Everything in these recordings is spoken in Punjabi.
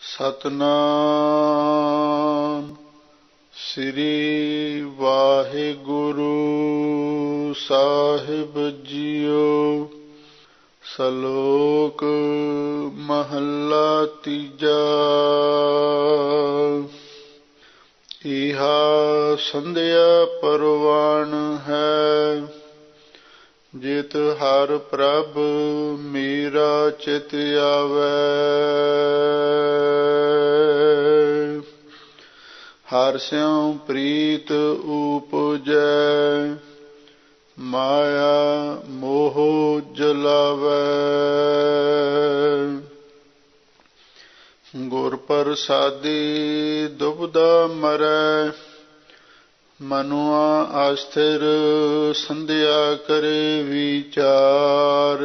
ਸਤਨਾਮ ਸ੍ਰੀ ਵਾਹਿਗੁਰੂ ਸਾਹਿਬ ਜੀਓ। ਸ਼ਲੋਕ ਮਹੱਲਾ ਤੀਜਾ। ਇਹਾ ਸੰਧਿਆ ਪਰਵਾਣ ਹੈ, ਜਿਤ ਹਰਿ ਪ੍ਰਭ ਮੇਰਾ ਚਿਤ ਆਵੈ। ਹਰਿ ਸਿਉ ਪ੍ਰੀਤ ਉਪਜੈ, ਮਾਇਆ ਮੋਹ ਜਲਾਵੈ। ਗੁਰ ਪ੍ਰਸਾਦੀ ਦੁਬਦਾ ਮਰੈ, ਮਨੁਆ ਅਸਥਿਰ ਸੰਧਿਆ ਕਰੇ ਵਿਚਾਰ।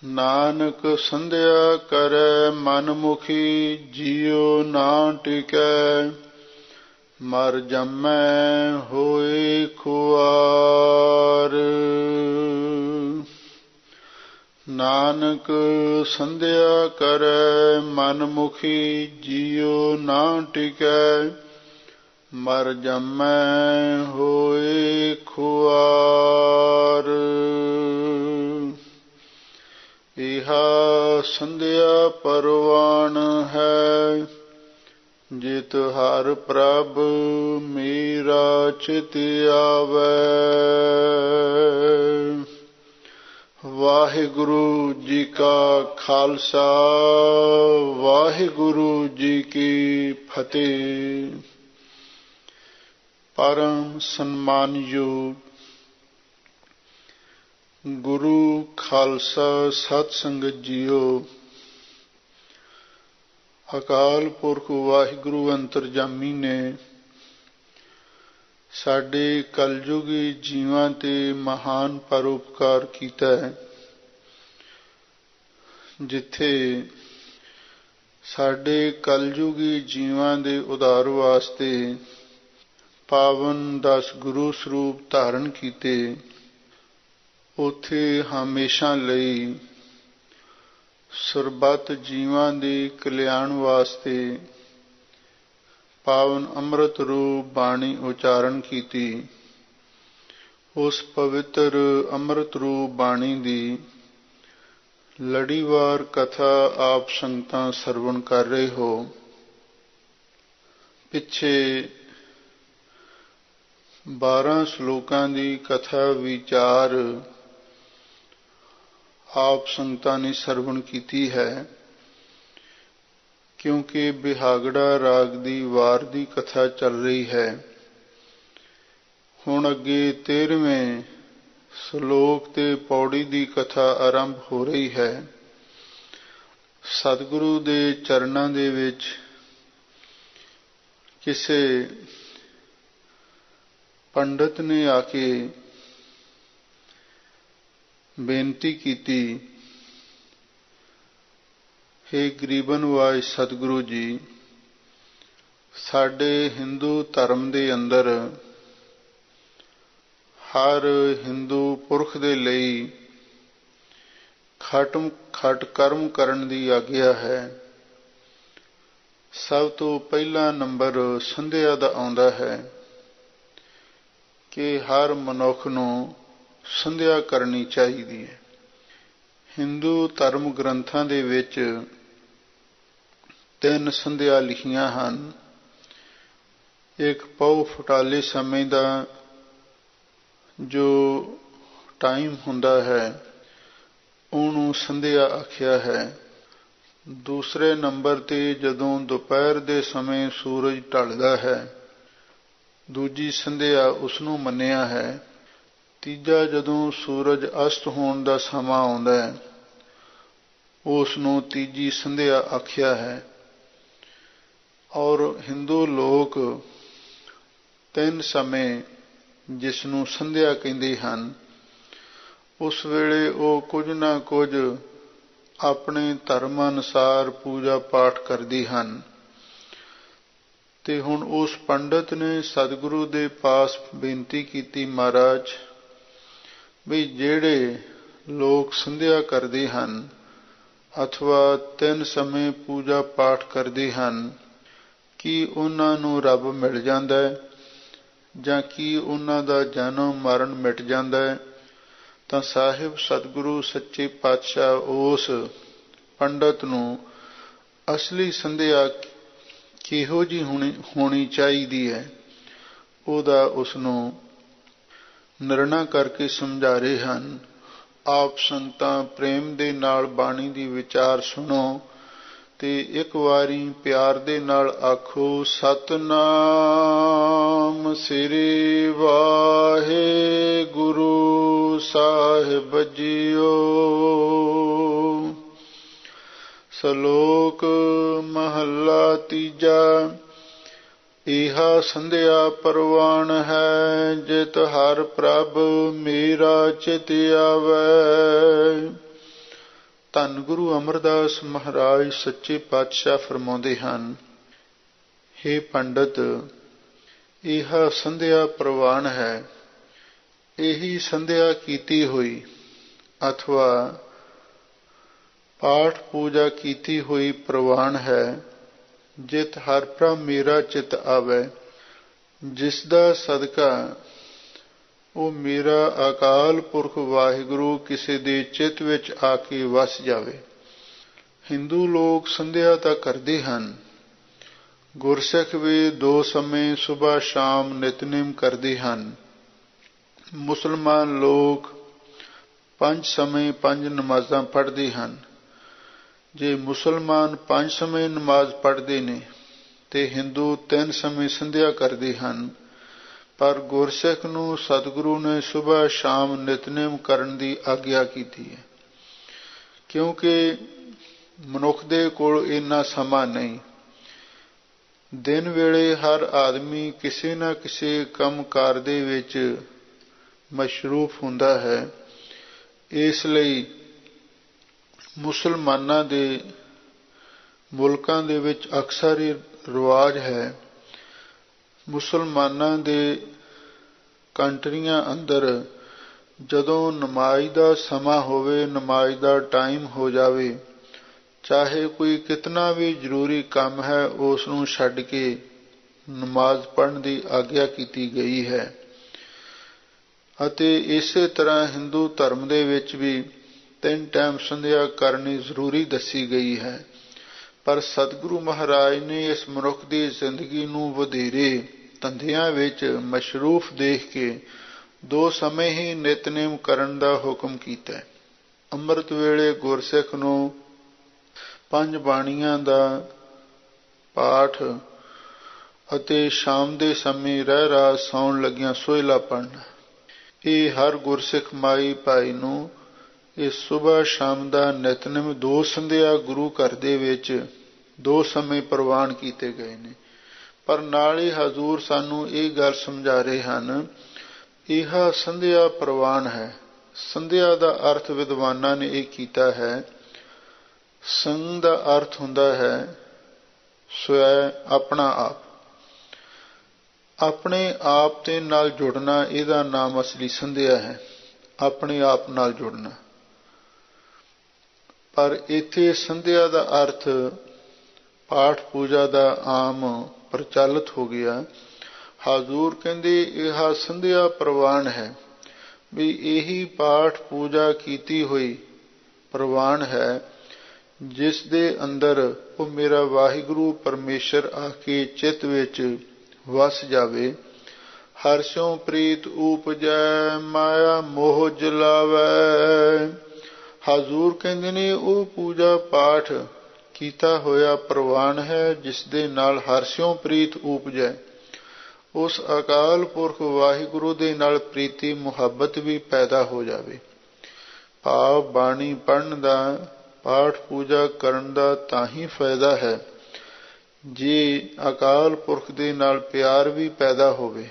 ਨਾਨਕ ਸੰਧਿਆ ਕਰੈ ਮਨ ਮੁਖੀ, ਜੀਉ ਨਾ ਟਿਕੈ ਮਰ ਜੰਮੈ ਹੋਏ ਖੁਆਰ। ਨਾਨਕ ਸੰਧਿਆ ਕਰੈ ਮਨ ਮੁਖੀ, ਜੀਉ ਨਾ ਟਿਕੈ ਮਰ ਜੰਮੈ ਹੋਏ ਖੁਆਰ। ਇਹਾ ਸੰਧਿਆ ਪਰਵਾਣ ਹੈ, ਜਿਤ ਹਰਿ ਪ੍ਰਭ ਮੇਰਾ ਚਿਤ ਆਵੈ। ਵਾਹਿਗੁਰੂ ਜੀ ਕਾ ਖਾਲਸਾ, ਵਾਹਿਗੁਰੂ ਜੀ ਕੀ ਫਤਿਹ। ਪਰਮ ਸਨਮਾਨਯੋਗ ਗੁਰੂ ਖਾਲਸਾ ਸਤ ਸੰਗਤ ਜੀਓ। ਅਕਾਲ ਪੁਰਖ ਵਾਹਿਗੁਰੂ ਅੰਤਰਜਾਮੀ ਨੇ ਸਾਡੇ ਕਲਯੁਗੀ ਜੀਵਾਂ ਤੇ ਮਹਾਨ ਪਰਉਪਕਾਰ ਕੀਤਾ ਹੈ। ਜਿੱਥੇ ਸਾਡੇ ਕਲਯੁਗੀ ਜੀਵਾਂ ਦੇ ਉਧਾਰ ਵਾਸਤੇ ਪਾਵਨ 10 ਗੁਰੂ ਸਰੂਪ ਧਾਰਨ ਕੀਤੇ, ਉੱਥੇ ਹਮੇਸ਼ਾ ਲਈ ਸਰਬੱਤ ਜੀਵਾਂ ਦੇ ਕਲਿਆਣ ਵਾਸਤੇ ਪਾਵਨ ਅੰਮ੍ਰਿਤ ਰੂਪ ਬਾਣੀ ਉਚਾਰਨ ਕੀਤੀ। ਉਸ ਪਵਿੱਤਰ ਅੰਮ੍ਰਿਤ ਰੂਪ ਬਾਣੀ ਦੀ ਲੜੀਵਾਰ ਕਥਾ ਆਪ ਸੰਗਤਾਂ ਸਰਵਣ ਕਰ ਰਹੇ ਹੋ। ਪਿੱਛੇ 12 ਸ਼ਲੋਕਾਂ ਦੀ ਕਥਾ ਵਿਚਾਰ ਆਪ ਸੰਗਤਾਂ ਨੇ ਸਰਵਣ ਕੀਤੀ ਹੈ। ਕਿਉਂਕਿ ਬਿਹਾਗੜਾ ਰਾਗ ਦੀ ਵਾਰ ਦੀ ਕਥਾ ਚੱਲ ਰਹੀ ਹੈ। ਹੁਣ ਅੱਗੇ 13ਵੇਂ ਸ਼ਲੋਕ ਤੇ ਪੌੜੀ ਦੀ ਕਥਾ ਆਰੰਭ ਹੋ ਰਹੀ ਹੈ। ਸਤਿਗੁਰੂ ਦੇ ਚਰਨਾਂ ਦੇ ਵਿੱਚ ਕਿਸੇ ਪੰਡਤ ਨੇ ਆ ਕੇ ਬੇਨਤੀ ਕੀਤੀ, ਹੇ ਗਰੀਬਨ ਵਾਜ ਸਤਿਗੁਰੂ ਜੀ, ਸਾਡੇ ਹਿੰਦੂ ਧਰਮ ਦੇ ਅੰਦਰ ਹਰ ਹਿੰਦੂ ਪੁਰਖ ਦੇ ਲਈ ਖਟ ਕਰਮ ਕਰਨ ਦੀ ਆਗਿਆ ਹੈ। ਸਭ ਤੋਂ ਪਹਿਲਾ ਨੰਬਰ ਸੰਧਿਆ ਦਾ ਆਉਂਦਾ ਹੈ ਕਿ ਹਰ ਮਨੁੱਖ ਨੂੰ ਸੰਧਿਆ ਕਰਨੀ ਚਾਹੀਦੀ ਹੈ। ਹਿੰਦੂ ਧਰਮ ਗ੍ਰੰਥਾਂ ਦੇ ਵਿੱਚ 3 ਸੰਧਿਆ ਲਿਖੀਆਂ ਹਨ। ਇੱਕ ਪਹੁ ਫੁਟਾਲੇ ਸਮੇਂ ਦਾ ਜੋ ਟਾਈਮ ਹੁੰਦਾ ਹੈ, ਉਹਨੂੰ ਸੰਧਿਆ ਆਖਿਆ ਹੈ। ਦੂਸਰੇ ਨੰਬਰ ਤੇ ਜਦੋਂ ਦੁਪਹਿਰ ਦੇ ਸਮੇਂ ਸੂਰਜ ਢਲਦਾ ਹੈ, ਦੂਜੀ ਸੰਧਿਆ ਉਸਨੂੰ ਮੰਨਿਆ ਹੈ। ਤੀਜਾ ਜਦੋਂ ਸੂਰਜ ਅਸਤ ਹੋਣ ਦਾ ਸਮਾਂ ਆਉਂਦਾ ਹੈ, ਉਸ ਨੂੰ ਤੀਜੀ ਸੰਧਿਆ ਆਖਿਆ ਹੈ। ਔਰ ਹਿੰਦੂ ਲੋਕ 3 ਸਮੇਂ ਜਿਸ ਨੂੰ ਸੰਧਿਆ ਕਹਿੰਦੇ ਹਨ, ਉਸ ਵੇਲੇ ਉਹ ਕੁਝ ਨਾ ਕੁਝ ਆਪਣੇ ਧਰਮ ਅਨੁਸਾਰ ਪੂਜਾ ਪਾਠ ਕਰਦੇ ਹਨ। ਤੇ ਹੁਣ ਉਸ ਪੰਡਤ ਨੇ ਸਤਿਗੁਰੂ ਦੇ ਪਾਸ ਬੇਨਤੀ ਕੀਤੀ, ਮਹਾਰਾਜ ਵੀ ਜਿਹੜੇ ਲੋਕ ਸੰਧਿਆ ਕਰਦੇ ਹਨ ਅਥਵਾ 3 ਸਮੇਂ ਪੂਜਾ ਪਾਠ ਕਰਦੇ ਹਨ, ਕੀ ਉਹਨਾਂ ਨੂੰ ਰੱਬ ਮਿਲ ਜਾਂਦਾ ਹੈ ਜਾਂ ਕੀ ਉਹਨਾਂ ਦਾ ਜਨਮ ਮਰਨ ਮਿਟ ਜਾਂਦਾ ਹੈ? ਤਾਂ ਸਾਹਿਬ ਸਤਿਗੁਰੂ ਸੱਚੇ ਪਾਤਸ਼ਾਹ ਉਸ ਪੰਡਤ ਨੂੰ ਅਸਲੀ ਸੰਧਿਆ ਕਿਹੋ ਜਿਹੀ ਹੋਣੀ ਚਾਹੀਦੀ ਹੈ ਉਹਦਾ ਉਸਨੂੰ ਨਿਰਣਾ ਕਰਕੇ ਸਮਝਾ ਰਹੇ ਹਨ। ਆਪ ਸੰਗਤਾਂ ਪ੍ਰੇਮ ਦੇ ਨਾਲ ਬਾਣੀ ਦੀ ਵਿਚਾਰ ਸੁਣੋ ਤੇ ਇੱਕ ਵਾਰੀ ਪਿਆਰ ਦੇ ਨਾਲ ਆਖੋ, ਸਤਿਨਾਮ ਸ੍ਰੀ ਵਾਹਿਗੁਰੂ ਸਾਹਿਬ ਜੀਓ। ਸ਼ਲੋਕ ਮਹੱਲਾ ਤੀਜਾ। ਇਹਾ ਸੰਧਿਆ ਪਰਵਾਨ ਹੈ, ਜਿਤ ਹਰ ਪ੍ਰਭ ਮੇਰਾ ਚਿਤ ਆਵੈ। ਧੰਨ ਗੁਰੂ ਅਮਰਦਾਸ ਮਹਾਰਾਜ ਸੱਚੇ ਪਾਤਸ਼ਾਹ ਫਰਮਾਉਂਦੇ ਹਨ, ਹੇ ਪੰਡਤ, ਇਹ ਸੰਧਿਆ ਪ੍ਰਵਾਨ ਹੈ, ਇਹੀ ਸੰਧਿਆ ਕੀਤੀ ਹੋਈ ਅਥਵਾ ਪਾਠ ਪੂਜਾ ਕੀਤੀ ਹੋਈ ਪ੍ਰਵਾਨ ਹੈ, ਜਿਤ ਹਰ ਪ੍ਰਭ ਮੇਰਾ ਚਿਤ ਆਵੈ, ਜਿਸ ਦਾ ਸਦਕਾ ਉਹ ਮੇਰਾ ਅਕਾਲ ਪੁਰਖ ਵਾਹਿਗੁਰੂ ਕਿਸੇ ਦੇ ਚਿੱਤ ਵਿੱਚ ਆ ਕੇ ਵਸ ਜਾਵੇ। ਹਿੰਦੂ ਲੋਕ ਸੰਧਿਆ ਤਾਂ ਕਰਦੇ ਹਨ, ਗੁਰਸਿੱਖ ਵੀ 2 ਸਮੇਂ ਸੁਬਹ ਸ਼ਾਮ ਨਿਤਨੇਮ ਕਰਦੇ ਹਨ। ਮੁਸਲਮਾਨ ਲੋਕ 5 ਸਮੇਂ 5 ਨਮਾਜ਼ਾਂ ਪੜ੍ਹਦੇ ਹਨ। ਜੇ ਮੁਸਲਮਾਨ 5 ਸਮੇਂ ਨਮਾਜ਼ ਪੜ੍ਹਦੇ ਨੇ ਤੇ ਹਿੰਦੂ 3 ਸਮੇਂ ਸੰਧਿਆ ਕਰਦੇ ਹਨ, ਪਰ ਗੁਰਸਿੱਖ ਨੂੰ ਸਤਿਗੁਰੂ ਨੇ ਸੁਬਹ ਸ਼ਾਮ ਨਿਤਨੇਮ ਕਰਨ ਦੀ ਆਗਿਆ ਕੀਤੀ ਹੈ, ਕਿਉਂਕਿ ਮਨੁੱਖ ਦੇ ਕੋਲ ਇੰਨਾ ਸਮਾਂ ਨਹੀਂ। ਦਿਨ ਵੇਲੇ ਹਰ ਆਦਮੀ ਕਿਸੇ ਨਾ ਕਿਸੇ ਕੰਮ ਕਾਰ ਦੇ ਵਿੱਚ ਮਸ਼ਰੂਫ ਹੁੰਦਾ ਹੈ। ਇਸ ਲਈ ਮੁਸਲਮਾਨਾਂ ਦੇ ਮੁਲਕਾਂ ਦੇ ਵਿੱਚ ਅਕਸਰ ਹੀ ਰਿਵਾਜ ਹੈ, ਮੁਸਲਮਾਨਾਂ ਦੇ ਕੰਟਰੀਆਂ ਅੰਦਰ ਜਦੋਂ ਨਮਾਜ਼ ਦਾ ਸਮਾਂ ਹੋਵੇ, ਨਮਾਜ਼ ਦਾ ਟਾਈਮ ਹੋ ਜਾਵੇ, ਚਾਹੇ ਕੋਈ ਕਿਤਨਾ ਵੀ ਜ਼ਰੂਰੀ ਕੰਮ ਹੈ ਉਸ ਨੂੰ ਛੱਡ ਕੇ ਨਮਾਜ਼ ਪੜ੍ਹਨ ਦੀ ਆਗਿਆ ਕੀਤੀ ਗਈ ਹੈ। ਅਤੇ ਇਸੇ ਤਰ੍ਹਾਂ ਹਿੰਦੂ ਧਰਮ ਦੇ ਵਿੱਚ ਵੀ 3 ਟਾਈਮ ਸੰਧਿਆ ਕਰਨੀ ਜ਼ਰੂਰੀ ਦੱਸੀ ਗਈ ਹੈ। ਪਰ ਸਤਿਗੁਰੂ ਮਹਾਰਾਜ ਨੇ ਇਸ ਮਨੁੱਖ ਦੀ ਜ਼ਿੰਦਗੀ ਨੂੰ ਵਧੇਰੇ ਧੰਦਿਆਂ ਵਿੱਚ ਮਸ਼ਰੂਫ ਦੇਖ ਕੇ 2 ਸਮੇਂ ਹੀ ਨਿਤਨੇਮ ਕਰਨ ਦਾ ਹੁਕਮ ਕੀਤਾ। ਅੰਮ੍ਰਿਤ ਵੇਲੇ ਗੁਰਸਿੱਖ ਨੂੰ 5 ਬਾਣੀਆਂ ਦਾ ਪਾਠ ਅਤੇ ਸ਼ਾਮ ਦੇ ਸਮੇਂ ਰਹਿ ਰਾਤ ਸੌਣ ਲੱਗਿਆਂ ਸੋਹਿਲਾ ਪੜ੍ਹਨਾ। ਇਹ ਹਰ ਗੁਰਸਿੱਖ ਮਾਈ ਭਾਈ ਨੂੰ ਇਹ ਸੁਬਹ ਸ਼ਾਮ ਦਾ ਨਿਤਨੇਮ 2 ਸੰਧਿਆ ਗੁਰੂ ਘਰ ਦੇ ਵਿੱਚ 2 ਸਮੇਂ ਪ੍ਰਵਾਨ ਕੀਤੇ ਗਏ ਨੇ। ਪਰ ਨਾਲ ਹੀ ਹਜ਼ੂਰ ਸਾਨੂੰ ਇਹ ਗੱਲ ਸਮਝਾ ਰਹੇ ਹਨ, ਇਹ ਸੰਧਿਆ ਪ੍ਰਵਾਨ ਹੈ। ਸੰਧਿਆ ਦਾ ਅਰਥ ਵਿਦਵਾਨਾਂ ਨੇ ਇਹ ਕੀਤਾ ਹੈ, ਸੰਗ ਦਾ ਅਰਥ ਹੁੰਦਾ ਹੈ ਸਵੈ, ਆਪਣਾ ਆਪ, ਆਪਣੇ ਆਪ ਦੇ ਨਾਲ ਜੁੜਨਾ, ਇਹਦਾ ਨਾਮ ਅਸਲੀ ਸੰਧਿਆ ਹੈ, ਆਪਣੇ ਆਪ ਨਾਲ ਜੁੜਨਾ। ਪਰ ਇੱਥੇ ਸੰਧਿਆ ਦਾ ਅਰਥ ਪਾਠ ਪੂਜਾ ਦਾ ਆਮ ਪ੍ਰਚਲਿਤ ਹੋ ਗਿਆ। ਹਜ਼ੂਰ ਕਹਿੰਦੇ ਇਹ ਸੰਧਿਆ ਪ੍ਰਵਾਨ ਹੈ, ਵੀ ਇਹੀ ਪਾਠ ਪੂਜਾ ਕੀਤੀ ਹੋਈ ਪ੍ਰਵਾਨ ਹੈ, ਜਿਸ ਦੇ ਅੰਦਰ ਉਹ ਮੇਰਾ ਵਾਹਿਗੁਰੂ ਪਰਮੇਸ਼ਰ ਆ ਕੇ ਚਿੱਤ ਵਿੱਚ ਵਸ ਜਾਵੇ। ਹਰਸ਼ੋਂ ਪ੍ਰੀਤ ਊਪਜੈ, ਮਾਇਆ ਮੋਹ ਜਲਾਵੈ। ਹਜ਼ੂਰ ਕਹਿੰਦੇ ਨੇ ਉਹ ਪੂਜਾ ਪਾਠ ਕੀਤਾ ਹੋਇਆ ਪ੍ਰਵਾਨ ਹੈ, ਜਿਸ ਦੇ ਨਾਲ ਹਰਸ਼ੋਂ ਪ੍ਰੀਤ ਊਪਜੈ, ਉਸ ਅਕਾਲ ਪੁਰਖ ਵਾਹਿਗੁਰੂ ਦੇ ਨਾਲ ਪ੍ਰੀਤੀ ਮੁਹੱਬਤ ਵੀ ਪੈਦਾ ਹੋ ਜਾਵੇ। ਭਾਵ ਬਾਣੀ ਪੜ੍ਹਨ ਦਾ, ਪਾਠ ਪੂਜਾ ਕਰਨ ਦਾ ਤਾਂ ਹੀ ਫਾਇਦਾ ਹੈ ਜੇ ਅਕਾਲ ਪੁਰਖ ਦੇ ਨਾਲ ਪਿਆਰ ਵੀ ਪੈਦਾ ਹੋਵੇ।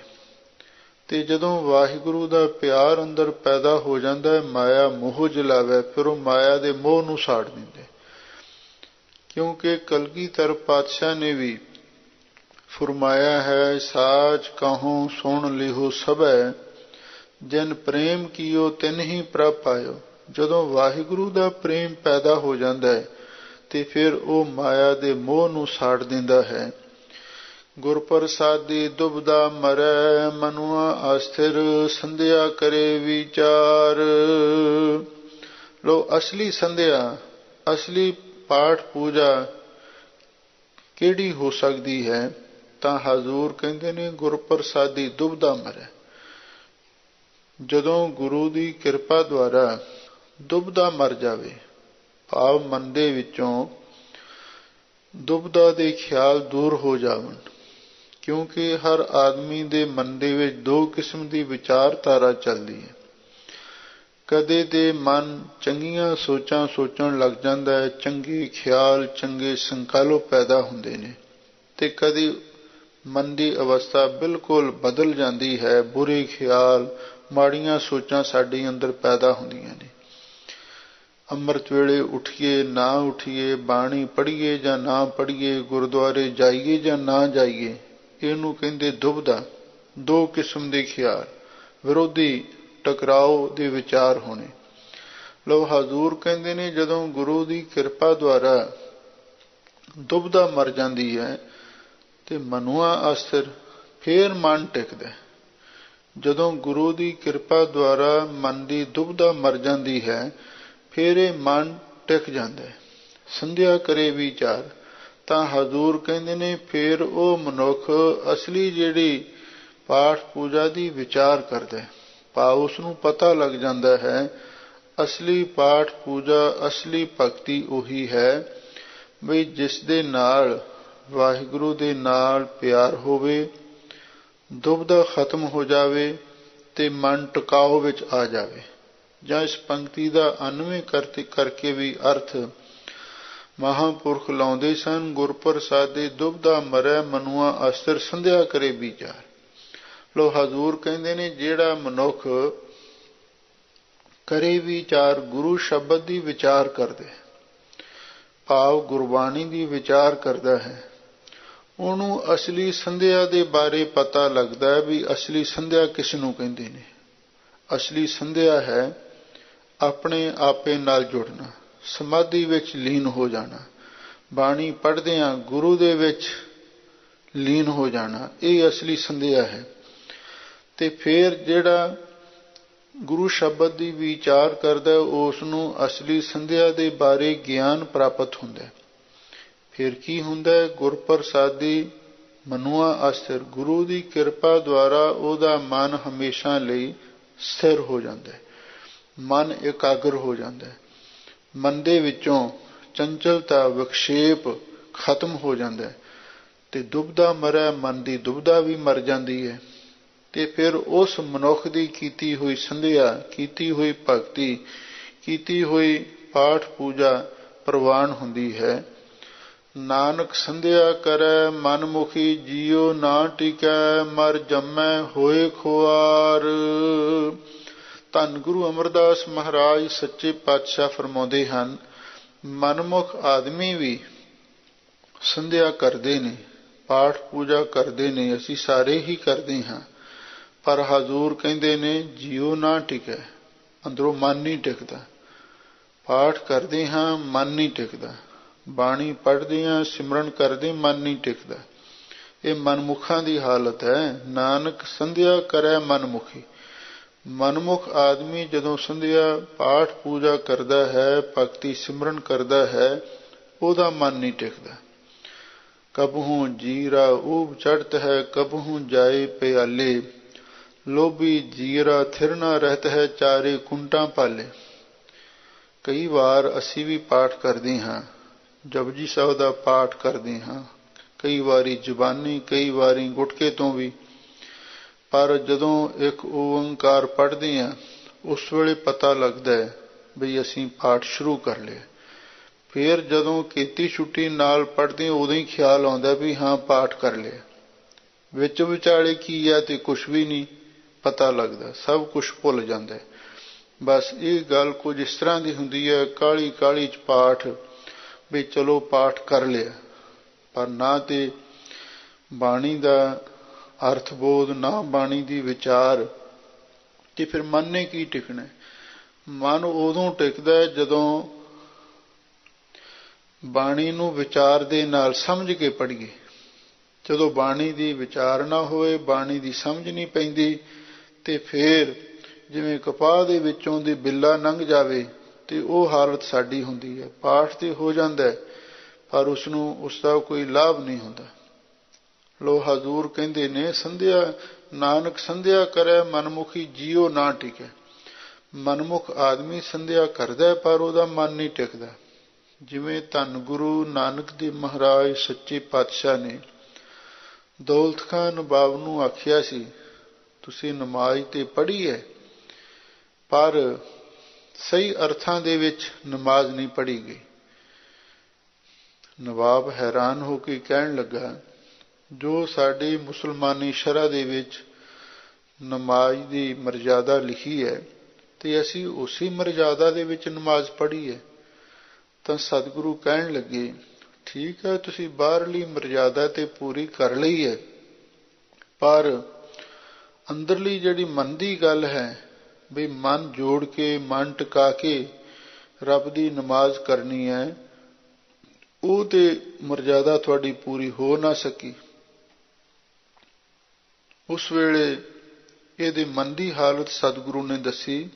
ਤੇ ਜਦੋਂ ਵਾਹਿਗੁਰੂ ਦਾ ਪਿਆਰ ਅੰਦਰ ਪੈਦਾ ਹੋ ਜਾਂਦਾ ਹੈ, ਮਾਇਆ ਮੋਹ ਜਲਾਵੇ, ਫਿਰ ਉਹ ਮਾਇਆ ਦੇ ਮੋਹ ਨੂੰ ਸਾੜ ਦਿੰਦੇ। ਕਿਉਂਕਿ ਕਲਗੀਧਰ ਪਾਤਸ਼ਾਹ ਨੇ ਵੀ ਫਰਮਾਇਆ ਹੈ, ਸਾਚ ਕਹੂੰ ਸੁਣ ਲਿਹੋ ਸਭੈ, ਜਿਨ ਪ੍ਰੇਮ ਕੀਓ ਤਿਨ ਹੀ ਪ੍ਰਭ ਪਾਇਓ। ਜਦੋਂ ਵਾਹਿਗੁਰੂ ਦਾ ਪ੍ਰੇਮ ਪੈਦਾ ਹੋ ਜਾਂਦਾ ਹੈ ਤੇ ਫਿਰ ਉਹ ਮਾਇਆ ਦੇ ਮੋਹ ਨੂੰ ਸਾੜ ਦਿੰਦਾ ਹੈ। ਗੁਰ ਪ੍ਰਸਾਦੀ ਦੁਬਦਾ ਮਰੈ, ਮਨੁਆ ਆਸਥਿਰ ਸੰਧਿਆ ਕਰੇ ਵਿਚਾਰ। ਲੋ ਅਸਲੀ ਸੰਧਿਆ, ਅਸਲੀ ਪਾਠ ਪੂਜਾ ਕਿਹੜੀ ਹੋ ਸਕਦੀ ਹੈ? ਤਾਂ ਹਜ਼ੂਰ ਕਹਿੰਦੇ ਨੇ ਗੁਰ ਪ੍ਰਸਾਦੀ ਦੁਬਦਾ ਮਰੈ। ਜਦੋਂ ਗੁਰੂ ਦੀ ਕਿਰਪਾ ਦੁਆਰਾ ਦੁਬਦਾ ਮਰ ਜਾਵੇ, ਭਾਵ ਮਨ ਦੇ ਵਿੱਚੋਂ ਦੁਬਦਾ ਦੇ ਖਿਆਲ ਦੂਰ ਹੋ ਜਾਵਣ। ਕਿਉਂਕਿ ਹਰ ਆਦਮੀ ਦੇ ਮਨ ਦੇ ਵਿੱਚ ਦੋ ਕਿਸਮ ਦੀ ਵਿਚਾਰਧਾਰਾ ਚੱਲਦੀ ਹੈ। ਕਦੇ ਤੇ ਮਨ ਚੰਗੀਆਂ ਸੋਚਾਂ ਸੋਚਣ ਲੱਗ ਜਾਂਦਾ ਹੈ, ਚੰਗੇ ਖਿਆਲ ਚੰਗੇ ਸੰਕਲਪ ਪੈਦਾ ਹੁੰਦੇ ਨੇ, ਤੇ ਕਦੇ ਮਨ ਦੀ ਅਵਸਥਾ ਬਿਲਕੁਲ ਬਦਲ ਜਾਂਦੀ ਹੈ, ਬੁਰੇ ਖਿਆਲ ਮਾੜੀਆਂ ਸੋਚਾਂ ਸਾਡੇ ਅੰਦਰ ਪੈਦਾ ਹੁੰਦੀਆਂ ਨੇ। ਅੰਮ੍ਰਿਤ ਵੇਲੇ ਉੱਠੀਏ ਨਾ ਉੱਠੀਏ, ਬਾਣੀ ਪੜ੍ਹੀਏ ਜਾਂ ਨਾ ਪੜ੍ਹੀਏ, ਗੁਰਦੁਆਰੇ ਜਾਈਏ ਜਾਂ ਨਾ ਜਾਈਏ, ਇਹਨੂੰ ਕਹਿੰਦੇ ਦੁਬਦਾ। ਦੋ ਕਿਸਮ ਦੇ ਖਿਆਲ, ਵਿਰੋਧੀ ਟਕਰਾਓ ਦੇ ਵਿਚਾਰ ਹੋਣੇ। ਲੋ ਹਜ਼ੂਰ ਕਹਿੰਦੇ ਨੇ ਜਦੋਂ ਗੁਰੂ ਦੀ ਕਿਰਪਾ ਦੁਆਰਾ ਦੁਬਦਾ ਮਰ ਜਾਂਦੀ ਹੈ ਤੇ ਮਨੁਆ ਅਸਥਿਰ, ਫੇਰ ਮਨ ਟਿਕਦਾ। ਜਦੋਂ ਗੁਰੂ ਦੀ ਕਿਰਪਾ ਦੁਆਰਾ ਮਨ ਦੀ ਦੁਬਦਾ ਮਰ ਜਾਂਦੀ ਹੈ, ਫਿਰ ਇਹ ਮਨ ਟਿਕ ਜਾਂਦਾ ਹੈ। ਸੰਧਿਆ ਕਰੇ ਵਿਚਾਰ, ਤਾਂ ਹਜ਼ੂਰ ਕਹਿੰਦੇ ਨੇ ਫਿਰ ਉਹ ਮਨੁੱਖ ਅਸਲੀ ਜਿਹੜੀ ਪਾਠ ਪੂਜਾ ਦੀ ਵਿਚਾਰ ਕਰਦਾ ਹੈ। ਭਾਵ ਉਸਨੂੰ ਪਤਾ ਲੱਗ ਜਾਂਦਾ ਹੈ ਅਸਲੀ ਪਾਠ ਪੂਜਾ, ਅਸਲੀ ਭਗਤੀ ਉਹੀ ਹੈ ਬਈ ਜਿਸ ਦੇ ਨਾਲ ਵਾਹਿਗੁਰੂ ਦੇ ਨਾਲ ਪਿਆਰ ਹੋਵੇ, ਦੁਬਦਾ ਖਤਮ ਹੋ ਜਾਵੇ ਤੇ ਮਨ ਟਿਕਾਓ ਵਿੱਚ ਆ ਜਾਵੇ। ਜਾਂ ਇਸ ਪੰਕਤੀ ਦਾ ਅਨਵੇਂ ਕਰਕੇ ਵੀ ਅਰਥ ਮਹਾਂਪੁਰਖ ਲਾਉਂਦੇ ਸਨ, ਗੁਰ ਪ੍ਰਸਾਦੇ ਦੁਬਦਾ ਮਰੈ, ਮਨੁਆ ਅਸਥਿਰ ਸੰਧਿਆ ਕਰੇ ਵਿਚਾਰ। ਲੋ ਹਜ਼ੂਰ ਕਹਿੰਦੇ ਨੇ ਜਿਹੜਾ ਮਨੁੱਖ ਕਰੇ ਵਿਚਾਰ, ਗੁਰੂ ਸ਼ਬਦ ਦੀ ਵਿਚਾਰ ਕਰਦੇ, ਭਾਵ ਗੁਰਬਾਣੀ ਦੀ ਵਿਚਾਰ ਕਰਦਾ ਹੈ, ਉਹਨੂੰ ਅਸਲੀ ਸੰਧਿਆ ਦੇ ਬਾਰੇ ਪਤਾ ਲੱਗਦਾ ਹੈ ਵੀ ਅਸਲੀ ਸੰਧਿਆ ਕਿਸ ਨੂੰ ਕਹਿੰਦੇ ਨੇ। ਅਸਲੀ ਸੰਧਿਆ ਹੈ ਆਪਣੇ ਆਪੇ ਨਾਲ ਜੁੜਨਾ, ਸਮਾਧੀ ਵਿੱਚ ਲੀਨ ਹੋ ਜਾਣਾ, ਬਾਣੀ ਪੜ੍ਹਦਿਆਂ ਗੁਰੂ ਦੇ ਵਿੱਚ ਲੀਨ ਹੋ ਜਾਣਾ, ਇਹ ਅਸਲੀ ਸੰਧਿਆ ਹੈ। ਤੇ ਫਿਰ ਜਿਹੜਾ ਗੁਰੂ ਸ਼ਬਦ ਦੀ ਵਿਚਾਰ ਕਰਦਾ ਉਸ ਨੂੰ ਅਸਲੀ ਸੰਧਿਆ ਦੇ ਬਾਰੇ ਗਿਆਨ ਪ੍ਰਾਪਤ ਹੁੰਦਾ। ਫਿਰ ਕੀ ਹੁੰਦਾ? ਗੁਰ ਪ੍ਰਸਾਦੀ ਮਨੁਆ ਅਸਥਿਰ, ਗੁਰੂ ਦੀ ਕਿਰਪਾ ਦੁਆਰਾ ਉਹਦਾ ਮਨ ਹਮੇਸ਼ਾ ਲਈ ਸਥਿਰ ਹੋ ਜਾਂਦਾ ਹੈ, ਮਨ ਇਕਾਗਰ ਹੋ ਜਾਂਦਾ ਹੈ, ਮਨ ਦੇ ਵਿੱਚੋਂ ਚੰਚਲਤਾ ਵਿਖੇਪ ਖਤਮ ਹੋ ਜਾਂਦਾ ਹੈ, ਤੇ ਦੁਬਦਾ ਮਰੈ, ਮਨ ਦੀ ਦੁਬਦਾ ਵੀ ਮਰ ਜਾਂਦੀ ਹੈ। ਤੇ ਫਿਰ ਉਸ ਮਨੁੱਖ ਦੀ ਕੀਤੀ ਹੋਈ ਸੰਧਿਆ, ਕੀਤੀ ਹੋਈ ਭਗਤੀ, ਕੀਤੀ ਹੋਈ ਪਾਠ ਪੂਜਾ ਪ੍ਰਵਾਨ ਹੁੰਦੀ ਹੈ। ਨਾਨਕ ਸੰਧਿਆ ਕਰੈ ਮਨਮੁਖੀ, ਜੀਉ ਨਾ ਟਿਕੈ ਮਰ ਜੰਮੈ ਹੋਏ ਖੁਆਰ। ਧੰਨ ਗੁਰੂ ਅਮਰਦਾਸ ਮਹਾਰਾਜ ਸੱਚੇ ਪਾਤਸ਼ਾਹ ਫਰਮਾਉਂਦੇ ਹਨ, ਮਨਮੁਖ ਆਦਮੀ ਵੀ ਸੰਧਿਆ ਕਰਦੇ ਨੇ, ਪਾਠ ਪੂਜਾ ਕਰਦੇ ਨੇ, ਅਸੀਂ ਸਾਰੇ ਹੀ ਕਰਦੇ ਹਾਂ, ਪਰ ਹਜ਼ੂਰ ਕਹਿੰਦੇ ਨੇ ਜੀਉ ਨਾ ਟਿਕੈ, ਅੰਦਰੋਂ ਮਨ ਨਹੀਂ ਟਿਕਦਾ। ਪਾਠ ਕਰਦੇ ਹਾਂ, ਮਨ ਨਹੀਂ ਟਿਕਦਾ, ਬਾਣੀ ਪੜ੍ਹਦੇ ਹਾਂ, ਸਿਮਰਨ ਕਰਦੇ, ਮਨ ਨਹੀਂ ਟਿਕਦਾ। ਇਹ ਮਨਮੁਖਾਂ ਦੀ ਹਾਲਤ ਹੈ। ਨਾਨਕ ਸੰਧਿਆ ਕਰੈ ਮਨਮੁਖੀ, ਮਨਮੁਖ ਆਦਮੀ ਜਦੋਂ ਸੰਧਿਆ ਪਾਠ ਪੂਜਾ ਕਰਦਾ ਹੈ, ਭਗਤੀ ਸਿਮਰਨ ਕਰਦਾ ਹੈ, ਉਹਦਾ ਮਨ ਨਹੀਂ ਟਿਕਦਾ। ਕਬਹੂ ਜੀਰਾ ਊਬ ਚੜ੍ਹਤ ਹੈ, ਕਬਹੂ ਜਾਏ ਪਿਆਲੇ, ਲੋਭੀ ਜੀਰਾ ਥਿਰ ਨਾ ਰਹਿਤ ਹੈ, ਚਾਰੇ ਕੁੰਟਾਂ ਪਾਲੇ। ਕਈ ਵਾਰ ਅਸੀਂ ਵੀ ਪਾਠ ਕਰਦੇ ਹਾਂ, ਜਪਜੀ ਸਾਹਿਬ ਦਾ ਪਾਠ ਕਰਦੇ ਹਾਂ, ਕਈ ਵਾਰੀ ਜ਼ੁਬਾਨੀ, ਕਈ ਵਾਰੀ ਗੁਟਕੇ ਤੋਂ ਵੀ, ਪਰ ਜਦੋਂ ਇੱਕ ਓੰਕਾਰ ਪੜ੍ਹਦੇ ਹਾਂ ਉਸ ਵੇਲੇ ਪਤਾ ਲੱਗਦਾ ਹੈ ਬਈ ਅਸੀਂ ਪਾਠ ਸ਼ੁਰੂ ਕਰ ਲਿਆ। ਫਿਰ ਜਦੋਂ ਕੀਤੀ ਛੁੱਟੀ ਨਾਲ ਪੜ੍ਹਦੇ ਉਦੋਂ ਹੀ ਖਿਆਲ ਆਉਂਦਾ ਵੀ ਹਾਂ ਪਾਠ ਕਰ ਲਿਆ। ਵਿੱਚ ਵਿਚਾਲੇ ਕੀ ਹੈ ਤੇ ਕੁਛ ਵੀ ਨਹੀਂ ਪਤਾ ਲੱਗਦਾ, ਸਭ ਕੁਛ ਭੁੱਲ ਜਾਂਦਾ। ਬਸ ਇਹ ਗੱਲ ਕੁਝ ਇਸ ਤਰ੍ਹਾਂ ਦੀ ਹੁੰਦੀ ਹੈ, ਕਾਹਲੀ ਕਾਹਲੀ 'ਚ ਪਾਠ, ਵੀ ਚਲੋ ਪਾਠ ਕਰ ਲਿਆ, ਪਰ ਨਾ ਤੇ ਬਾਣੀ ਦਾ ਅਰਥ ਬੋਧ, ਨਾ ਬਾਣੀ ਦੀ ਵਿਚਾਰ, ਤੇ ਫਿਰ ਮਨ ਨੇ ਕੀ ਟਿਕਣਾ? ਮਨ ਉਦੋਂ ਟਿਕਦਾ ਜਦੋਂ ਬਾਣੀ ਨੂੰ ਵਿਚਾਰ ਦੇ ਨਾਲ ਸਮਝ ਕੇ ਪੜ੍ਹੀਏ। ਜਦੋਂ ਬਾਣੀ ਦੀ ਵਿਚਾਰ ਨਾ ਹੋਏ, ਬਾਣੀ ਦੀ ਸਮਝ ਨਹੀਂ ਪੈਂਦੀ, ਤੇ ਫੇਰ ਜਿਵੇਂ ਕਪਾਹ ਦੇ ਵਿੱਚੋਂ ਦੀ ਬਿੱਲਾ ਲੰਘ ਜਾਵੇ ਤੇ ਉਹ ਹਾਲਤ ਸਾਡੀ ਹੁੰਦੀ ਹੈ। ਪਾਠ ਤੇ ਹੋ ਜਾਂਦਾ ਪਰ ਉਸ ਦਾ ਕੋਈ ਲਾਭ ਨਹੀਂ ਹੁੰਦਾ। ਲੋ ਹਜ਼ੂਰ ਕਹਿੰਦੇ ਨੇ, ਸੰਧਿਆ ਨਾਨਕ ਸੰਧਿਆ ਕਰੇ ਮਨਮੁਖੀ ਜੀਉ ਨਾ ਟਿਕੈ। ਮਨਮੁਖ ਆਦਮੀ ਸੰਧਿਆ ਕਰਦਾ ਪਰ ਉਹਦਾ ਮਨ ਨਹੀਂ ਟਿਕਦਾ। ਜਿਵੇਂ ਧੰਨ ਗੁਰੂ ਨਾਨਕ ਦੇਵ ਮਹਾਰਾਜ ਸੱਚੇ ਪਾਤਸ਼ਾਹ ਨੇ ਦੌਲਤ ਖਾਂ ਨਵਾਬ ਨੂੰ ਆਖਿਆ ਸੀ, ਤੁਸੀਂ ਨਮਾਜ਼ ਤੇ ਪੜ੍ਹੀ ਹੈ ਪਰ ਸਹੀ ਅਰਥਾਂ ਦੇ ਵਿੱਚ ਨਮਾਜ਼ ਨਹੀਂ ਪੜ੍ਹੀ ਗਈ। ਨਵਾਬ ਹੈਰਾਨ ਹੋ ਕੇ ਕਹਿਣ ਲੱਗਾ, ਜੋ ਸਾਡੀ ਮੁਸਲਮਾਨੀ ਸ਼ਰ੍ਹਾ ਦੇ ਵਿੱਚ ਨਮਾਜ਼ ਦੀ ਮਰਜ਼ਾਦਾ ਲਿਖੀ ਹੈ ਤੇ ਅਸੀਂ ਉਸੇ ਮਰਜ਼ਾਦਾ ਦੇ ਵਿੱਚ ਨਮਾਜ਼ ਪੜ੍ਹੀ ਹੈ। ਤਾਂ ਸਤਿਗੁਰੂ ਕਹਿਣ ਲੱਗੇ, ਠੀਕ ਹੈ, ਤੁਸੀਂ ਬਾਹਰਲੀ ਮਰਜ਼ਾਦਾ ਤੇ ਪੂਰੀ ਕਰ ਲਈ ਹੈ, ਪਰ ਅੰਦਰਲੀ ਜਿਹੜੀ ਮਨ ਦੀ ਗੱਲ ਹੈ ਵੀ ਮਨ ਜੋੜ ਕੇ, ਮਨ ਟਿਕਾ ਕੇ ਰੱਬ ਦੀ ਨਮਾਜ਼ ਕਰਨੀ ਹੈ, ਉਹ ਤੇ ਮਰਜ਼ਾਦਾ ਤੁਹਾਡੀ ਪੂਰੀ ਹੋ ਨਾ ਸਕੀ। ਉਸ ਵੇਲੇ ਇਹਦੇ ਮਨ ਦੀ ਹਾਲਤ ਸਤਿਗੁਰੂ ਨੇ ਦੱਸੀ।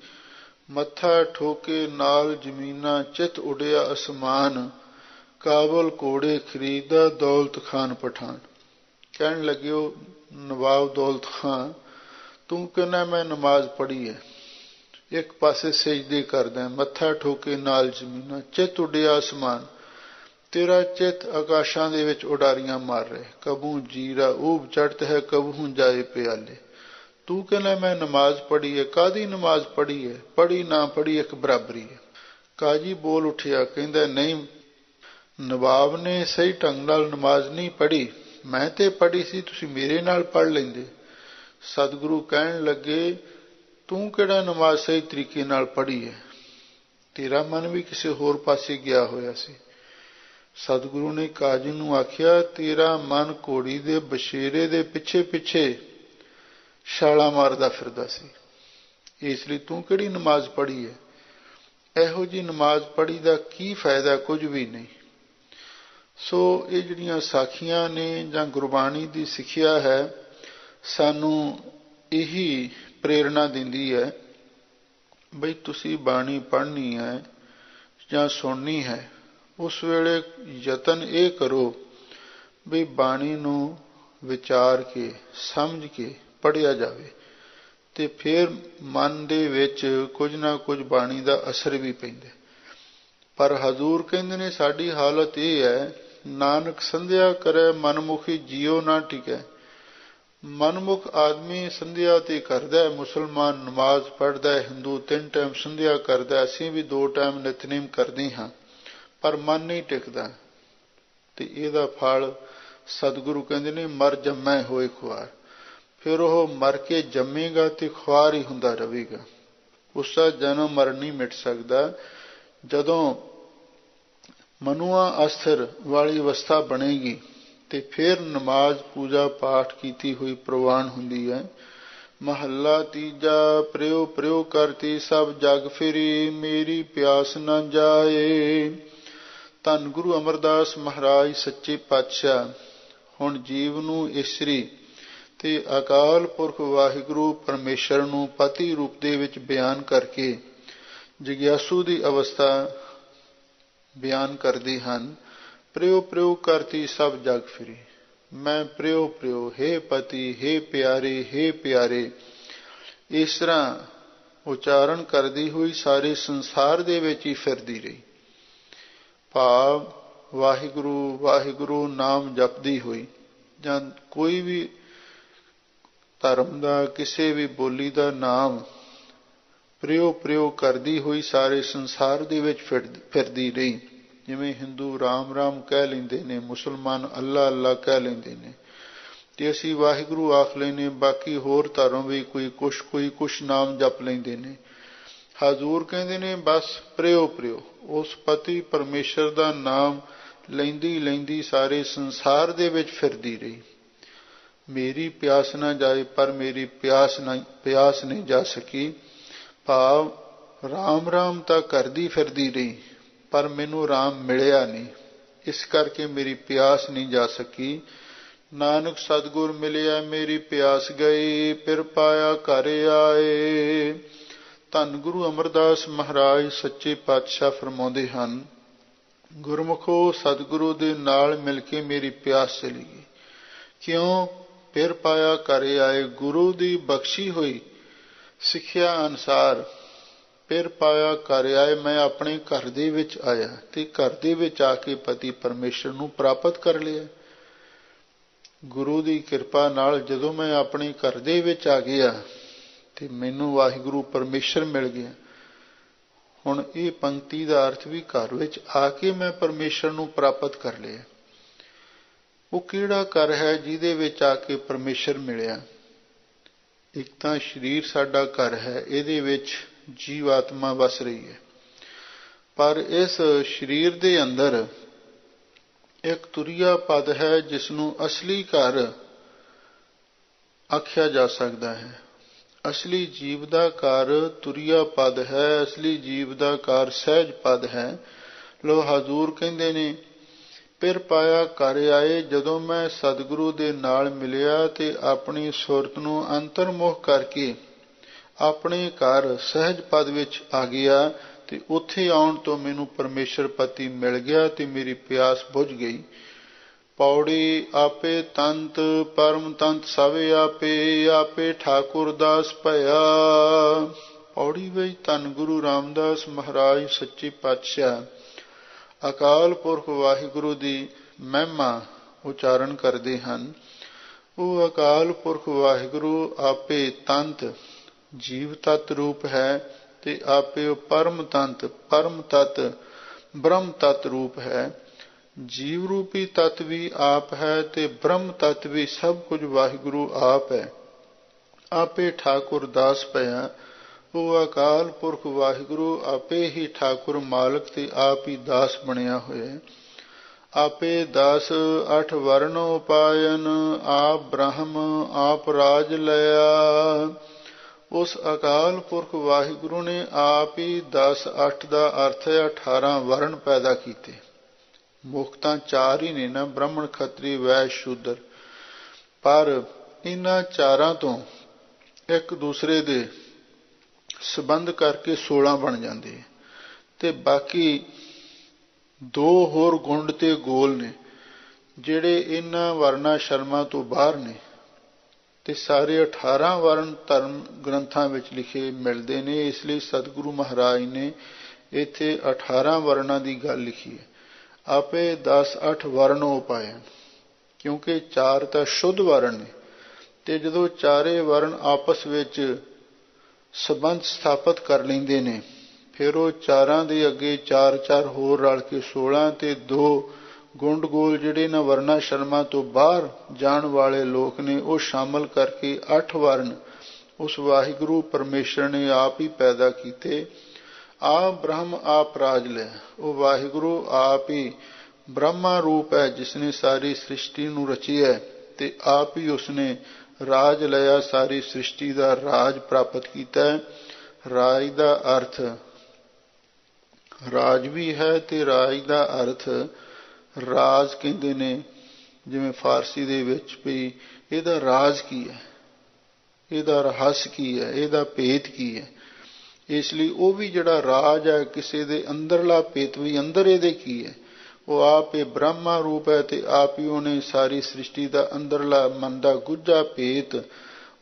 ਮੱਥਾ ਠੋਕੇ ਨਾਲ ਜ਼ਮੀਨਾਂ, ਚਿੱਤ ਉੱਡਿਆ ਅਸਮਾਨ, ਕਾਬਲ ਘੋੜੇ ਖਰੀਦਾ ਦੌਲਤ ਖਾਨ ਪਠਾਨ। ਕਹਿਣ ਲੱਗੇ, ਉਹ ਨਵਾਬ ਦੌਲਤ ਖਾਂ, ਤੂੰ ਕਹਿੰਦਾ ਮੈਂ ਨਮਾਜ਼ ਪੜ੍ਹੀ ਹੈ, ਇੱਕ ਪਾਸੇ ਸਜਦੇ ਕਰਦਾ, ਮੱਥਾ ਠੋਕੇ ਨਾਲ ਜ਼ਮੀਨਾਂ, ਚਿੱਤ ਉੱਡਿਆ ਅਸਮਾਨ, ਤੇਰਾ ਚਿੱਤ ਆਕਾਸ਼ਾਂ ਦੇ ਵਿੱਚ ਉਡਾਰੀਆਂ ਮਾਰ ਰਹੇ, ਕਬੂ ਜੀਰਾ ਊਬ ਚੜ੍ਹਤ ਹੈ ਕਬੂ ਜਾਏ ਪਿਆਲੇ। ਤੂੰ ਕਹਿੰਦਾ ਮੈਂ ਨਮਾਜ਼ ਪੜ੍ਹੀ ਹੈ, ਕਾਹਦੀ ਨਮਾਜ਼ ਪੜ੍ਹੀ ਹੈ? ਪੜ੍ਹੀ ਨਾ ਪੜ੍ਹੀ ਇੱਕ ਬਰਾਬਰੀ ਹੈ। ਕਾਜੀ ਬੋਲ ਉੱਠਿਆ, ਕਹਿੰਦਾ ਨਹੀਂ, ਨਵਾਬ ਨੇ ਸਹੀ ਢੰਗ ਨਾਲ ਨਮਾਜ਼ ਨਹੀਂ ਪੜ੍ਹੀ, ਮੈਂ ਤੇ ਪੜ੍ਹੀ ਸੀ, ਤੁਸੀਂ ਮੇਰੇ ਨਾਲ ਪੜ੍ਹ ਲੈਂਦੇ। ਸਤਿਗੁਰੂ ਕਹਿਣ ਲੱਗੇ, ਤੂੰ ਕਿਹੜਾ ਨਮਾਜ਼ ਸਹੀ ਤਰੀਕੇ ਨਾਲ ਪੜ੍ਹੀ ਹੈ? ਤੇਰਾ ਮਨ ਵੀ ਕਿਸੇ ਹੋਰ ਪਾਸੇ ਗਿਆ ਹੋਇਆ ਸੀ। ਸਤਿਗੁਰੂ ਨੇ ਕਾਜੀ ਨੂੰ ਆਖਿਆ, ਤੇਰਾ ਮਨ ਘੋੜੀ ਦੇ ਬਸ਼ੇਰੇ ਦੇ ਪਿੱਛੇ ਪਿੱਛੇ ਛਾਲਾਂ ਮਾਰਦਾ ਫਿਰਦਾ ਸੀ, ਇਸ ਲਈ ਤੂੰ ਕਿਹੜੀ ਨਮਾਜ਼ ਪੜ੍ਹੀ ਹੈ? ਇਹੋ ਜਿਹੀ ਨਮਾਜ਼ ਪੜ੍ਹੀ ਦਾ ਕੀ ਫਾਇਦਾ? ਕੁਝ ਵੀ ਨਹੀਂ। ਸੋ ਇਹ ਜਿਹੜੀਆਂ ਸਾਖੀਆਂ ਨੇ ਜਾਂ ਗੁਰਬਾਣੀ ਦੀ ਸਿੱਖਿਆ ਹੈ, ਸਾਨੂੰ ਇਹੀ ਪ੍ਰੇਰਣਾ ਦਿੰਦੀ ਹੈ ਬਈ ਤੁਸੀਂ ਬਾਣੀ ਪੜ੍ਹਨੀ ਹੈ ਜਾਂ ਸੁਣਨੀ ਹੈ, ਉਸ ਵੇਲੇ ਯਤਨ ਇਹ ਕਰੋ ਵੀ ਬਾਣੀ ਨੂੰ ਵਿਚਾਰ ਕੇ, ਸਮਝ ਕੇ ਪੜ੍ਹਿਆ ਜਾਵੇ, ਤੇ ਫਿਰ ਮਨ ਦੇ ਵਿੱਚ ਕੁਝ ਨਾ ਕੁਝ ਬਾਣੀ ਦਾ ਅਸਰ ਵੀ ਪੈਂਦਾ। ਪਰ ਹਜ਼ੂਰ ਕਹਿੰਦੇ ਨੇ, ਸਾਡੀ ਹਾਲਤ ਇਹ ਹੈ, ਨਾਨਕ ਸੰਧਿਆ ਕਰੇ ਮਨਮੁਖੀ ਜੀਉ ਨਾ ਟਿਕੈ। ਮਨਮੁਖ ਆਦਮੀ ਸੰਧਿਆ ਤੇ ਕਰਦਾ, ਮੁਸਲਮਾਨ ਨਮਾਜ਼ ਪੜ੍ਹਦਾ, ਹਿੰਦੂ 3 ਟਾਈਮ ਸੰਧਿਆ ਕਰਦਾ, ਅਸੀਂ ਵੀ 2 ਟਾਈਮ ਨਿਤਨੇਮ ਕਰਦੇ ਹਾਂ, ਪਰ ਮਨ ਨਹੀਂ ਟਿਕਦਾ। ਤੇ ਇਹਦਾ ਫਲ ਸਤਿਗੁਰੂ ਕਹਿੰਦੇ ਨੇ, ਮਰ ਜੰਮੈ ਹੋਏ ਖੁਆਰ। ਫਿਰ ਉਹ ਮਰ ਕੇ ਜੰਮੇਗਾ ਤੇ ਖੁਆਰ ਹੀ ਹੁੰਦਾ ਰਹੇਗਾ, ਉਸਦਾ ਜਨਮ ਮਰਨ ਨਹੀਂ ਮਿਟ ਸਕਦਾ। ਜਦੋਂ ਮਨੁਆ ਅਸਥਰ ਵਾਲੀ ਅਵਸਥਾ ਬਣੇਗੀ ਤੇ ਫਿਰ ਨਮਾਜ਼ ਪੂਜਾ ਪਾਠ ਕੀਤੀ ਹੋਈ ਪ੍ਰਵਾਨ ਹੁੰਦੀ ਹੈ। ਮਹੱਲਾ ਤੀਜਾ। ਪ੍ਰਿਉ ਪ੍ਰਿਉ ਕਰਤੀ ਸਭ ਜਗ ਫਿਰੀ, ਮੇਰੀ ਪਿਆਸ ਨਾ ਜਾਏ। ਧੰਨ ਗੁਰੂ ਅਮਰਦਾਸ ਮਹਾਰਾਜ ਸੱਚੇ ਪਾਤਸ਼ਾਹ ਹੁਣ ਜੀਵ ਨੂੰ ਇਸਰੀ ਤੇ ਅਕਾਲ ਪੁਰਖ ਵਾਹਿਗੁਰੂ ਪਰਮੇਸ਼ਰ ਨੂੰ ਪਤੀ ਰੂਪ ਦੇ ਵਿੱਚ ਬਿਆਨ ਕਰਕੇ ਜਿਗਿਆਸੂ ਦੀ ਅਵਸਥਾ ਬਿਆਨ ਕਰਦੇ ਹਨ। ਪ੍ਰਿਉ ਪ੍ਰਿਉ ਕਰਤੀ ਸਭ ਜਗ ਫਿਰੀ। ਮੈਂ ਪ੍ਰਿਉ ਪ੍ਰਿਉ, ਹੇ ਪਤੀ, ਹੇ ਪਿਆਰੇ, ਹੇ ਪਿਆਰੇ, ਇਸ ਤਰ੍ਹਾਂ ਉਚਾਰਨ ਕਰਦੀ ਹੋਈ ਸਾਰੇ ਸੰਸਾਰ ਦੇ ਵਿੱਚ ਹੀ ਫਿਰਦੀ ਰਹੀ। ਭਾਵ ਵਾਹਿਗੁਰੂ ਵਾਹਿਗੁਰੂ ਨਾਮ ਜਪਦੀ ਹੋਈ, ਜਾਂ ਕੋਈ ਵੀ ਧਰਮ ਦਾ, ਕਿਸੇ ਵੀ ਬੋਲੀ ਦਾ ਨਾਮ ਪ੍ਰਿਉ ਪ੍ਰਿਉ ਕਰਦੀ ਹੋਈ ਸਾਰੇ ਸੰਸਾਰ ਦੇ ਵਿੱਚ ਫਿਰਦੀ ਰਹੀ। ਜਿਵੇਂ ਹਿੰਦੂ ਰਾਮ ਰਾਮ ਕਹਿ ਲੈਂਦੇ ਨੇ, ਮੁਸਲਮਾਨ ਅੱਲਾ ਅੱਲਾ ਕਹਿ ਲੈਂਦੇ ਨੇ, ਤੇ ਅਸੀਂ ਵਾਹਿਗੁਰੂ ਆਖ ਲੈਂਦੇ। ਬਾਕੀ ਹੋਰ ਧਰਮ ਵੀ ਕੋਈ ਕੁਛ ਨਾਮ ਜਪ ਲੈਂਦੇ ਨੇ। ਹਜ਼ੂਰ ਕਹਿੰਦੇ ਨੇ, ਬਸ ਪ੍ਰਿਉ ਪ੍ਰਿਉ ਉਸ ਪਤੀ ਪਰਮੇਸ਼ਰ ਦਾ ਨਾਮ ਲੈਂਦੀ ਲੈਂਦੀ ਸਾਰੇ ਸੰਸਾਰ ਦੇ ਵਿੱਚ ਫਿਰਦੀ ਰਹੀ। ਮੇਰੀ ਪਿਆਸ ਨਾ ਜਾਏ, ਪਰ ਮੇਰੀ ਪਿਆਸ ਨਹੀਂ ਜਾ ਸਕੀ। ਭਾਵ ਰਾਮ ਰਾਮ ਤਾਂ ਕਰਦੀ ਫਿਰਦੀ ਰਹੀ, ਪਰ ਮੈਨੂੰ ਰਾਮ ਮਿਲਿਆ ਨਹੀਂ। इस करके मेरी प्यास नहीं जा सकी। नानक सतगुर मिलिया मेरी प्यास गई, फिर पाया घर आए। ਧੰਨ ਗੁਰੂ ਅਮਰਦਾਸ ਮਹਾਰਾਜ ਸੱਚੇ ਪਾਤਸ਼ਾਹ ਫਰਮਾਉਂਦੇ ਹਨ, ਗੁਰਮੁਖੋ ਸਤਿਗੁਰੂ ਦੇ ਨਾਲ ਮਿਲ ਕੇ ਮੇਰੀ ਪਿਆਸ ਚਲੀ ਗਈ। ਕਿਉਂ? ਫਿਰ ਪਾਇਆ ਘਰ ਆਏ। ਗੁਰੂ ਦੀ ਬਖਸ਼ੀ ਹੋਈ ਸਿੱਖਿਆ ਅਨੁਸਾਰ ਫਿਰ ਪਾਇਆ ਘਰ ਆਏ। ਮੈਂ ਆਪਣੇ ਘਰ ਦੇ ਵਿੱਚ ਆਇਆ ਤੇ ਘਰ ਦੇ ਵਿੱਚ ਆ ਕੇ ਪਤੀ ਪਰਮੇਸ਼ਰ ਨੂੰ ਪ੍ਰਾਪਤ ਕਰ ਲਿਆ। ਗੁਰੂ ਦੀ ਕਿਰਪਾ ਨਾਲ ਜਦੋਂ ਮੈਂ ਆਪਣੇ ਘਰ ਦੇ ਵਿੱਚ ਆ ਗਿਆ ਤੇ ਮੈਨੂੰ ਵਾਹਿਗੁਰੂ ਪਰਮੇਸ਼ਰ ਮਿਲ ਗਿਆ। ਹੁਣ ਇਹ ਪੰਕਤੀ ਦਾ ਅਰਥ ਵੀ ਘਰ ਵਿੱਚ ਆ ਕੇ ਮੈਂ ਪਰਮੇਸ਼ਰ ਨੂੰ ਪ੍ਰਾਪਤ ਕਰ ਲਿਆ। ਉਹ ਕਿਹੜਾ ਘਰ ਹੈ ਜਿਹਦੇ ਵਿੱਚ ਆ ਕੇ ਪਰਮੇਸ਼ਰ ਮਿਲਿਆ? ਇੱਕ ਤਾਂ ਸਰੀਰ ਸਾਡਾ ਘਰ ਹੈ, ਇਹਦੇ ਵਿੱਚ ਜੀਵ ਆਤਮਾ ਵਸ ਰਹੀ ਹੈ, ਪਰ ਇਸ ਸਰੀਰ ਦੇ ਅੰਦਰ ਇੱਕ ਤੁਰੀਆ ਪਦ ਹੈ ਜਿਸ ਨੂੰ ਅਸਲੀ ਘਰ ਆਖਿਆ ਜਾ ਸਕਦਾ ਹੈ। ਅਸਲੀ ਜੀਵ ਦਾ ਘਰ ਤੁਰੀਆ ਪਦ ਹੈ, ਅਸਲੀ ਜੀਵ ਦਾ ਘਰ ਸਹਿਜ ਪਦ ਹੈ। ਲੋ ਹਜ਼ੂਰ ਕਹਿੰਦੇ ਨੇ, ਫਿਰ ਪਾਇਆ ਘਰ ਆਏ। ਜਦੋਂ ਮੈਂ ਸਤਿਗੁਰੂ ਦੇ ਨਾਲ ਮਿਲਿਆ ਤੇ ਆਪਣੀ ਸੁਰਤ ਨੂੰ ਅੰਤਰਮੁਖ ਕਰਕੇ ਆਪਣੇ ਘਰ ਸਹਿਜ ਪਦ ਵਿੱਚ ਆ ਗਿਆ ਤੇ ਉੱਥੇ ਆਉਣ ਤੋਂ ਮੈਨੂੰ ਪਰਮੇਸ਼ਰ ਪਤੀ ਮਿਲ ਗਿਆ ਤੇ ਮੇਰੀ ਪਿਆਸ ਬੁਝ ਗਈ। ਪੌੜੀ ਆਪੇ ਤੰਤ ਪਰਮ ਤੰਤ ਸਭੇ ਆਪੇ, ਆਪੇ ਠਾਕੁਰ ਦਾਸ ਭਇਆ। ਪੌੜੀ ਵਿੱਚ ਧੰਨ ਗੁਰੂ ਰਾਮਦਾਸ ਮਹਾਰਾਜ ਸੱਚੇ ਪਾਤਸ਼ਾਹ ਅਕਾਲ ਪੁਰਖ ਵਾਹਿਗੁਰੂ ਦੀ ਮਹਿਮਾ ਉਚਾਰਨ ਕਰਦੇ ਹਨ। ਉਹ ਅਕਾਲ ਪੁਰਖ ਵਾਹਿਗੁਰੂ ਆਪੇ ਤੰਤ ਜੀਵ ਤਤ ਰੂਪ ਹੈ ਤੇ ਆਪੇ ਉਹ ਪਰਮ ਤਤ ਬ੍ਰਹਮ ਤਤ ਰੂਪ ਹੈ। ਜੀਵ ਰੂਪੀ ਤਤ ਵੀ ਆਪ ਹੈ ਤੇ ਬ੍ਰਹਮ ਤਤ ਵੀ ਸਭ ਕੁਝ ਵਾਹਿਗੁਰੂ ਆਪ ਹੈ। ਆਪੇ ਠਾਕੁਰ ਦਾਸ ਭਇਆ। ਉਹ ਅਕਾਲ ਪੁਰਖ ਵਾਹਿਗੁਰੂ ਆਪੇ ਹੀ ਠਾਕੁਰ ਮਾਲਕ ਤੇ ਆਪ ਹੀ ਦਾਸ ਬਣਿਆ ਹੋਇਆ। ਆਪੇ 10 8 ਵਰਨ ਉਪਾਇਨ, ਆਪ ਬ੍ਰਹਮ ਆਪ ਰਾਜ ਲਿਆ। ਉਸ ਅਕਾਲ ਪੁਰਖ ਵਾਹਿਗੁਰੂ ਨੇ ਆਪ ਹੀ 10 8 ਦਾ ਅਰਥ ਹੈ 18 ਵਰਨ ਪੈਦਾ ਕੀਤੇ। ਮੁੱਖ ਤਾਂ 4 ਹੀ ਨੇ ਨਾ, ਬ੍ਰਾਹਮਣ ਖੱਤਰੀ ਵੈਸ਼ ਸ਼ੂਦਰ, ਪਰ ਇਹਨਾਂ 4 ਤੋਂ ਇੱਕ ਦੂਸਰੇ ਦੇ ਸੰਬੰਧ ਕਰਕੇ 16 ਬਣ ਜਾਂਦੇ ਤੇ ਬਾਕੀ 2 ਹੋਰ ਗੁੰਡ ਤੇ ਗੋਲ ਨੇ ਜਿਹੜੇ ਇਹਨਾਂ ਵਰਨਾ ਸ਼ਰਮਾਂ ਤੋਂ ਬਾਹਰ ਨੇ ਤੇ ਸਾਰੇ 18 ਵਰਨ ਧਰਮ ਗ੍ਰੰਥਾਂ ਵਿੱਚ ਲਿਖੇ ਮਿਲਦੇ ਨੇ। ਇਸ ਲਈ ਸਤਿਗੁਰੂ ਮਹਾਰਾਜ ਨੇ ਇੱਥੇ 18 ਵਰਨਾਂ ਦੀ ਗੱਲ ਲਿਖੀ ਹੈ। ਆਪੇ 10 8 ਵਰਨ ਉਪਾਇਨ, ਕਿਉਂਕਿ 4 ਤਾਂ ਸ਼ੁੱਧ ਵਰਨ ਨੇ ਤੇ ਜਦੋਂ ਚਾਰੇ ਵਰਨ ਆਪਸ ਵਿੱਚ ਸੰਬੰਧ ਸਥਾਪਿਤ ਕਰ ਲੈਂਦੇ ਨੇ ਫਿਰ ਉਹ 4 ਦੇ ਅੱਗੇ 4 4 ਹੋਰ ਰਲ ਕੇ 16 ਤੇ 2 ਗੁੰਡ ਗੋਲ ਜਿਹੜੇ ਨਾ ਵਰਨਾ ਸ਼ਰਮਾ ਤੋਂ ਬਾਹਰ ਜਾਣ ਵਾਲੇ ਲੋਕ ਨੇ ਉਹ ਸ਼ਾਮਲ ਕਰਕੇ 8 ਵਰਨ ਉਸ ਵਾਹਿਗੁਰੂ ਪਰਮੇਸ਼ਰ ਨੇ ਆਪ ਹੀ ਪੈਦਾ ਕੀਤੇ। ਆਪ ਬ੍ਰਹਮ ਆਪ ਰਾਜ ਲਿਆ। ਉਹ ਵਾਹਿਗੁਰੂ ਆਪ ਹੀ ਬ੍ਰਹਮਾ ਰੂਪ ਹੈ ਜਿਸਨੇ ਸਾਰੀ ਸ੍ਰਿਸ਼ਟੀ ਨੂੰ ਰਚਿਆ ਤੇ ਆਪ ਹੀ ਉਸਨੇ ਰਾਜ ਲਿਆ, ਸਾਰੀ ਸ੍ਰਿਸ਼ਟੀ ਦਾ ਰਾਜ ਪ੍ਰਾਪਤ ਕੀਤਾ। ਰਾਜ ਦਾ ਅਰਥ ਰਾਜ ਵੀ ਹੈ ਤੇ ਰਾਜ ਦਾ ਅਰਥ ਰਾਜ ਕਹਿੰਦੇ ਨੇ, ਜਿਵੇਂ ਫਾਰਸੀ ਦੇ ਵਿੱਚ ਵੀ ਇਹਦਾ ਰਾਜ ਕੀ ਹੈ, ਇਹਦਾ ਰਹੱਸ ਕੀ ਹੈ, ਇਹਦਾ ਭੇਤ ਕੀ ਹੈ। ਇਸ ਲਈ ਉਹ ਵੀ ਜਿਹੜਾ ਰਾਜ ਹੈ ਕਿਸੇ ਦੇ ਅੰਦਰਲਾ ਭੇਤ ਵੀ ਅੰਦਰ ਇਹਦੇ ਕੀ ਹੈ, ਉਹ ਆਪ ਇਹ ਬ੍ਰਹਮਾ ਰੂਪ ਹੈ ਤੇ ਆਪ ਹੀ ਉਹਨੇ ਸਾਰੀ ਸ੍ਰਿਸ਼ਟੀ ਦਾ ਅੰਦਰਲਾ ਮਨ ਦਾ ਗੁੱਝਾ ਭੇਤ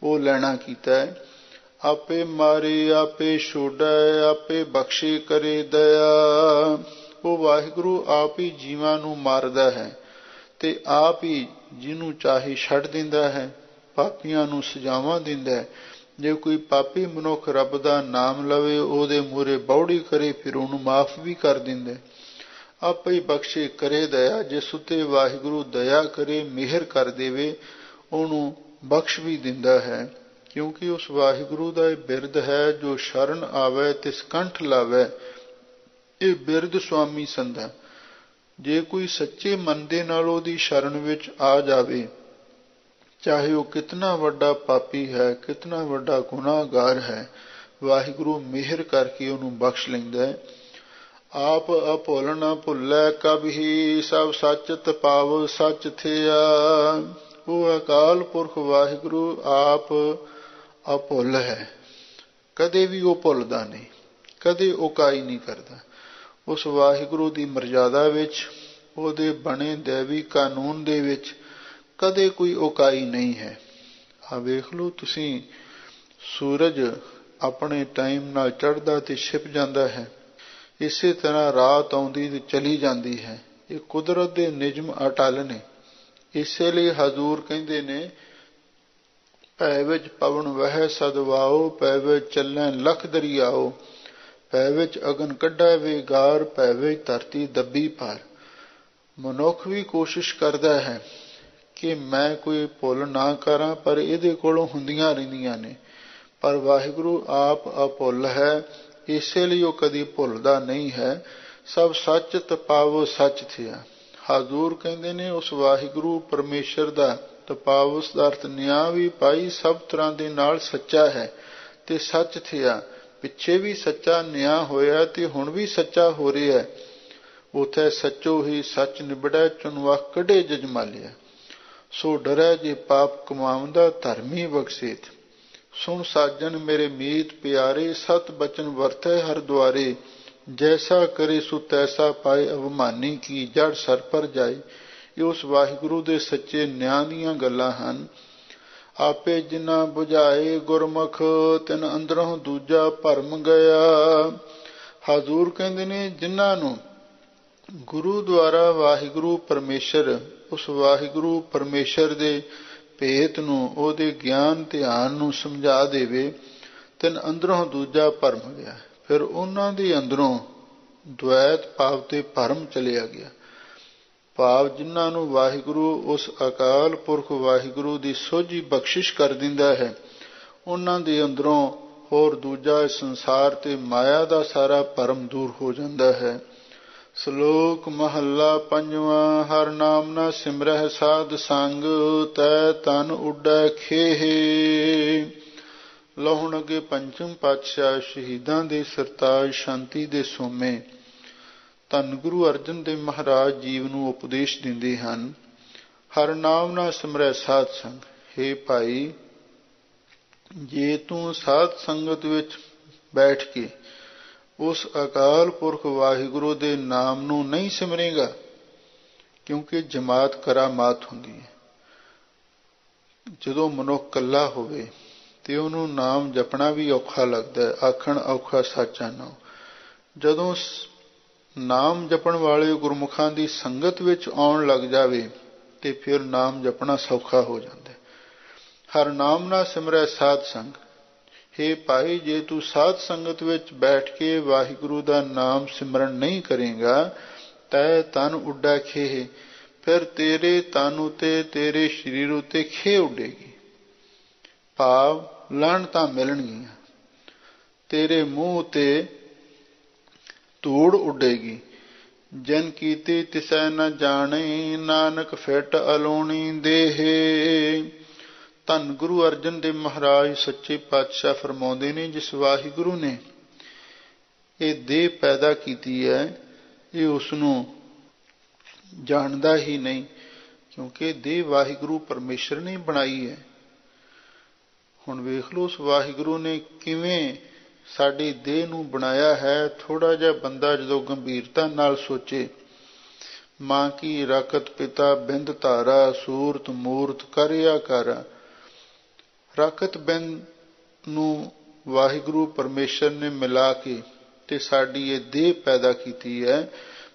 ਉਹ ਲੈਣਾ ਕੀਤਾ ਹੈ। ਆਪੇ ਮਾਰੇ ਆਪੇ ਛੋੜੈ, ਆਪੇ ਬਖਸ਼ੇ ਕਰੇ ਦਇਆ। ਉਹ ਵਾਹਿਗੁਰੂ ਆਪ ਹੀ ਜੀਵਾਂ ਨੂੰ ਮਾਰਦਾ ਹੈ ਤੇ ਆਪ ਹੀ ਜਿਹਨੂੰ ਚਾਹੇ ਛੱਡ ਦਿੰਦਾ ਹੈ, ਪਾਪੀਆਂ ਨੂੰ ਸਜ਼ਾਵਾਂ ਦਿੰਦਾ ਹੈ। ਜੇ ਕੋਈ ਪਾਪੀ ਮਨੁੱਖ ਰੱਬ ਦਾ ਨਾਮ ਲਵੇ ਉਹਦੇ ਮੂਹਰੇ ਬੌੜੀ ਕਰੇ ਫਿਰ ਉਹਨੂੰ ਮਾਫ ਵੀ ਕਰ ਦਿੰਦਾ। ਆਪੇ ਹੀ ਬਖਸ਼ੇ ਕਰੇ ਦਇਆ, ਜਿਸ ਉੱਤੇ ਵਾਹਿਗੁਰੂ ਦਇਆ ਕਰੇ ਮਿਹਰ ਕਰ ਦੇਵੇ ਉਹਨੂੰ ਬਖਸ਼ ਵੀ ਦਿੰਦਾ ਹੈ। ਕਿਉਂਕਿ ਉਸ ਵਾਹਿਗੁਰੂ ਦਾ ਇਹ ਬਿਰਦ ਹੈ, ਜੋ ਸ਼ਰਨ ਆਵੇ ਤਿਸ ਕੰਠ ਲਾਵੇ। ਇਹ ਬਿਰਦ ਸੁਆਮੀ ਸੰਧਾ। ਜੇ ਕੋਈ ਸੱਚੇ ਮਨ ਦੇ ਨਾਲ ਉਹਦੀ ਸ਼ਰਨ ਵਿੱਚ ਆ ਜਾਵੇ, ਚਾਹੇ ਉਹ ਕਿਤਨਾ ਵੱਡਾ ਪਾਪੀ ਹੈ, ਕਿਤਨਾ ਵੱਡਾ ਗੁਨਾਹਗਾਰ ਹੈ, ਵਾਹਿਗੁਰੂ ਮਿਹਰ ਕਰਕੇ ਉਹਨੂੰ ਬਖਸ਼ ਲੈਂਦਾ ਹੈ। ਆਪ ਅਭੁੱਲ ਨ ਭੁੱਲੈ ਕਬਹੀ, ਸਭ ਸਚਤ ਪਾਵ ਸਚ ਥਿਆ। ਉਹ ਅਕਾਲ ਪੁਰਖ ਵਾਹਿਗੁਰੂ ਆਪ ਅਭੁੱਲ ਹੈ, ਕਦੇ ਵੀ ਉਹ ਭੁੱਲਦਾ ਨਹੀਂ, ਕਦੇ ਉਕਾਈ ਨਹੀਂ ਕਰਦਾ। ਉਸ ਵਾਹਿਗੁਰੂ ਦੀ ਮਰਜ਼ਾਦਾ ਵਿੱਚ, ਉਹਦੇ ਬਣੇ ਦੈਵੀ ਕਾਨੂੰਨ ਦੇ ਵਿੱਚ ਕਦੇ ਕੋਈ ਉਕਾਈ ਨਹੀਂ ਹੈ। ਆ ਵੇਖ ਲਓ ਤੁਸੀਂ, ਸੂਰਜ ਆਪਣੇ ਟਾਈਮ ਨਾਲ ਚੜ੍ਹਦਾ ਤੇ ਛਿਪ ਜਾਂਦਾ ਹੈ, ਇਸੇ ਤਰ੍ਹਾਂ ਰਾਤ ਆਉਂਦੀ ਤੇ ਚਲੀ ਜਾਂਦੀ ਹੈ। ਇਹ ਕੁਦਰਤ ਦੇ ਨਿਯਮ ਅਟੱਲ ਨੇ। ਇਸੇ ਲਈ ਹਜ਼ੂਰ ਕਹਿੰਦੇ ਨੇ, ਭੈ ਵਿੱਚ ਪਵਨ ਵਹਿ ਸਦਵਾਓ, ਭੈ ਵਿੱਚ ਚੱਲੈ ਲਖ ਦਰਿਆਓ, ਭੈ ਵਿੱਚ ਅਗਨ ਕੱਢੈ ਵੇਗਾਰ, ਭੈ ਵਿੱਚ ਧਰਤੀ ਦੱਬੀ ਪਾਰ। ਮਨੁੱਖ ਵੀ ਕੋਸ਼ਿਸ਼ ਕਰਦਾ ਹੈ ਕਿ ਮੈਂ ਕੋਈ ਭੁੱਲ ਨਾ ਕਰਾਂ, ਪਰ ਇਹਦੇ ਕੋਲੋਂ ਹੁੰਦੀਆਂ ਰਹਿੰਦੀਆਂ ਨੇ। ਪਰ ਵਾਹਿਗੁਰੂ ਆਪ ਅਭੁੱਲ ਹੈ, ਇਸੇ ਲਈ ਉਹ ਕਦੀ ਭੁੱਲਦਾ ਨਹੀਂ ਹੈ। ਸਭ ਸੱਚ ਤਪਾਵੋ ਸੱਚ ਥਿਆ। ਹਜ਼ੂਰ ਕਹਿੰਦੇ ਨੇ ਉਸ ਵਾਹਿਗੁਰੂ ਪਰਮੇਸ਼ਰ ਦਾ ਤਪਾਵਸ ਦਾ ਅਰਥ ਨਿਆਂ ਵੀ ਪਾਈ ਸਭ ਤਰ੍ਹਾਂ ਦੇ ਨਾਲ ਸੱਚਾ ਹੈ ਤੇ ਸੱਚ ਥਿਆ। ਪਿੱਛੇ ਵੀ ਸੱਚਾ ਨਿਆਂ ਹੋਇਆ ਤੇ ਹੁਣ ਵੀ ਸੱਚਾ ਹੋ ਰਿਹਾ। ਉਥੇ ਸੱਚੋ ਹੀ ਸੱਚ ਨਿਬੜੈ, ਚੁਨਵਖ ਕੱਢੇ ਜਜਮਾਲਿਆ। ਸੋ ਡਰੈ ਜੇ ਪਾਪ ਕਮਾਉਂਦਾ, ਧਰਮੀ ਬਖਸ਼ੇਤ। ਸੁਣ ਸਾਜਨ ਮੇਰੇ ਮੀਤ ਪਿਆਰੇ, ਸਤ ਬਚਨ ਵਰਤੈ ਹਰ ਦੁਆਰੇ। ਜੈਸਾ ਕਰੇ ਸੋ ਤੈਸਾ ਪਾਏ, ਅਭਿਮਾਨੀ ਕੀ ਜੜ ਸਰ ਪਰ ਜਾਏ। ਇਹ ਉਸ ਵਾਹਿਗੁਰੂ ਦੇ ਸੱਚੇ ਨਿਆਂ ਦੀਆਂ ਗੱਲਾਂ ਹਨ। ਆਪੇ ਜਿਨ੍ਹਾਂ ਬੁਝਾਏ ਗੁਰਮੁਖ, ਤਿਨ ਅੰਦਰੋਂ ਦੂਜਾ ਭਰਮ ਗਿਆ। ਹਜ਼ੂਰ ਕਹਿੰਦੇ ਨੇ, ਜਿਨ੍ਹਾਂ ਨੂੰ ਗੁਰੂ ਦੁਆਰਾ ਵਾਹਿਗੁਰੂ ਪਰਮੇਸ਼ਰ, ਉਸ ਵਾਹਿਗੁਰੂ ਪਰਮੇਸ਼ਰ ਦੇ ਭੇਤ ਨੂੰ, ਉਹਦੇ ਗਿਆਨ ਧਿਆਨ ਨੂੰ ਸਮਝਾ ਦੇਵੇ, ਤਿਨ ਅੰਦਰੋਂ ਦੂਜਾ ਭਰਮ ਗਿਆ। ਫਿਰ ਉਹਨਾਂ ਦੇ ਅੰਦਰੋਂ ਦ્વੈਤ ਭਾਵ ਤੇ ਭਰਮ ਚਲਿਆ ਗਿਆ। ਭਾਵ ਜਿਨ੍ਹਾਂ ਨੂੰ ਵਾਹਿਗੁਰੂ ਉਸ ਅਕਾਲ ਪੁਰਖ ਵਾਹਿਗੁਰੂ ਦੀ ਸੋਝੀ ਬਖਸ਼ਿਸ਼ ਕਰ ਦਿੰਦਾ ਹੈ, ਉਹਨਾਂ ਦੇ ਅੰਦਰੋਂ ਹੋਰ ਦੂਜਾ ਸੰਸਾਰ ਤੇ ਮਾਇਆ ਦਾ ਸਾਰਾ ਭਰਮ ਦੂਰ ਹੋ ਜਾਂਦਾ ਹੈ। ਸ਼ਲੋਕ ਮਹੱਲਾ ਪੰਜਵਾਂ। ਹਰਿ ਨਾਮ ਨਾ ਸਿਮਰਹਿ ਸਾਧ ਸੰਗ, ਤੈ ਤਨ ਉੱਡੈ ਖੇਹ। ਲਹੁਣ ਅੱਗੇ ਪੰਚਮ ਪਾਤਸ਼ਾਹ ਸ਼ਹੀਦਾਂ ਦੇ ਸਰਤਾਜ ਸ਼ਾਂਤੀ ਦੇ ਸੋਮੇ ਧੰਨ ਗੁਰੂ ਅਰਜਨ ਦੇਵ ਮਹਾਰਾਜ ਜੀਵ ਨੂੰ ਉਪਦੇਸ਼ ਦਿੰਦੇ ਹਨ। ਹਰਿ ਨਾਮ ਨਾ ਸਿਮਰੈ ਸਾਧ ਸੰਗ। ਹੇ ਭਾਈ, ਜੇ ਤੂੰ ਸਾਧ ਸੰਗਤ ਵਿੱਚ ਬੈਠ ਕੇ ਉਸ ਅਕਾਲ ਪੁਰਖ ਵਾਹਿਗੁਰੂ ਦੇ ਨਾਮ ਨੂੰ ਨਹੀਂ ਸਿਮਰੇਗਾ, ਕਿਉਂਕਿ ਜਮਾਤ ਕਰਾਮਾਤ ਹੁੰਦੀ ਹੈ। ਜਦੋਂ ਮਨੁੱਖ ਇਕੱਲਾ ਹੋਵੇ ਤੇ ਉਹਨੂੰ ਨਾਮ ਜਪਣਾ ਵੀ ਔਖਾ ਲੱਗਦਾ ਹੈ। ਆਖਣ ਔਖਾ ਸਾਚਾ ਨਾਮ। ਜਦੋਂ ਨਾਮ ਜਪਣ ਵਾਲੇ ਗੁਰਮੁਖਾਂ ਦੀ ਸੰਗਤ ਵਿੱਚ ਆਉਣ ਲੱਗ ਜਾਵੇ ਤੇ ਫਿਰ ਨਾਮ ਜਪਣਾ ਸੌਖਾ ਹੋ ਜਾਂਦਾ। ਹਰਿ ਨਾਮ ਨਾ ਸਿਮਰੈ ਸਾਧ ਸੰਗ। ਹੇ ਭਾਈ, ਜੇ ਤੂੰ ਸਾਧ ਸੰਗਤ ਵਿੱਚ ਬੈਠ ਕੇ ਵਾਹਿਗੁਰੂ ਦਾ ਨਾਮ ਸਿਮਰਨ ਨਹੀਂ ਕਰੇਗਾ, ਤੈ ਤਨ ਉੱਡਾ ਖੇਹ, ਫਿਰ ਤੇਰੇ ਤਨ ਉਤੇ, ਤੇਰੇ ਸਰੀਰ ਉਤੇ ਖੇਹ ਉੱਡੇਗੀ। ਭਾਵ ਲਾਹਣਤਾਂ ਮਿਲਣਗੀਆਂ, ਤੇਰੇ ਮੂੰਹ ਉਤੇ ਧੂੜ ਉੱਡੇਗੀ। ਜਨ ਕੀਤੀ ਤਿਸੈ ਨ ਜਾਣੇ, ਨਾਨਕ ਫਿਟ ਅਲੋਣੀ ਦੇਹ। ਧੰਨ ਗੁਰੂ ਅਰਜਨ ਦੇਵ ਮਹਾਰਾਜ ਸੱਚੇ ਪਾਤਸ਼ਾਹ ਫਰਮਾਉਂਦੇ ਨੇ, ਜਿਸ ਵਾਹਿਗੁਰੂ ਨੇ ਇਹ ਦੇਹ ਪੈਦਾ ਕੀਤੀ ਹੈ, ਇਹ ਉਸਨੂੰ ਜਾਣਦਾ ਹੀ ਨਹੀਂ, ਕਿਉਂਕਿ ਦੇਹ ਵਾਹਿਗੁਰੂ ਪਰਮੇਸ਼ਰ ਨੇ ਬਣਾਈ ਹੈ। ਹੁਣ ਵੇਖ ਲਓ ਉਸ ਵਾਹਿਗੁਰੂ ਨੇ ਕਿਵੇਂ ਸਾਡੀ ਦੇਹ ਨੂੰ ਬਣਾਇਆ ਹੈ। ਥੋੜਾ ਜਿਹਾ ਬੰਦਾ ਜਦੋਂ ਗੰਭੀਰਤਾ ਨਾਲ ਸੋਚੇ, ਮਾਂ ਕੀ ਰਕਤ ਪਿਤਾ ਬਿੰਦ ਧਾਰਾ, ਸੂਰਤ ਮੂਰਤ ਕਰਿਆ ਕਰ। ਰਕਤ ਬਿੰਦ ਨੂੰ ਵਾਹਿਗੁਰੂ ਪਰਮੇਸ਼ਰ ਨੇ ਮਿਲਾ ਕੇ ਤੇ ਸਾਡੀ ਇਹ ਦੇਹ ਪੈਦਾ ਕੀਤੀ ਹੈ।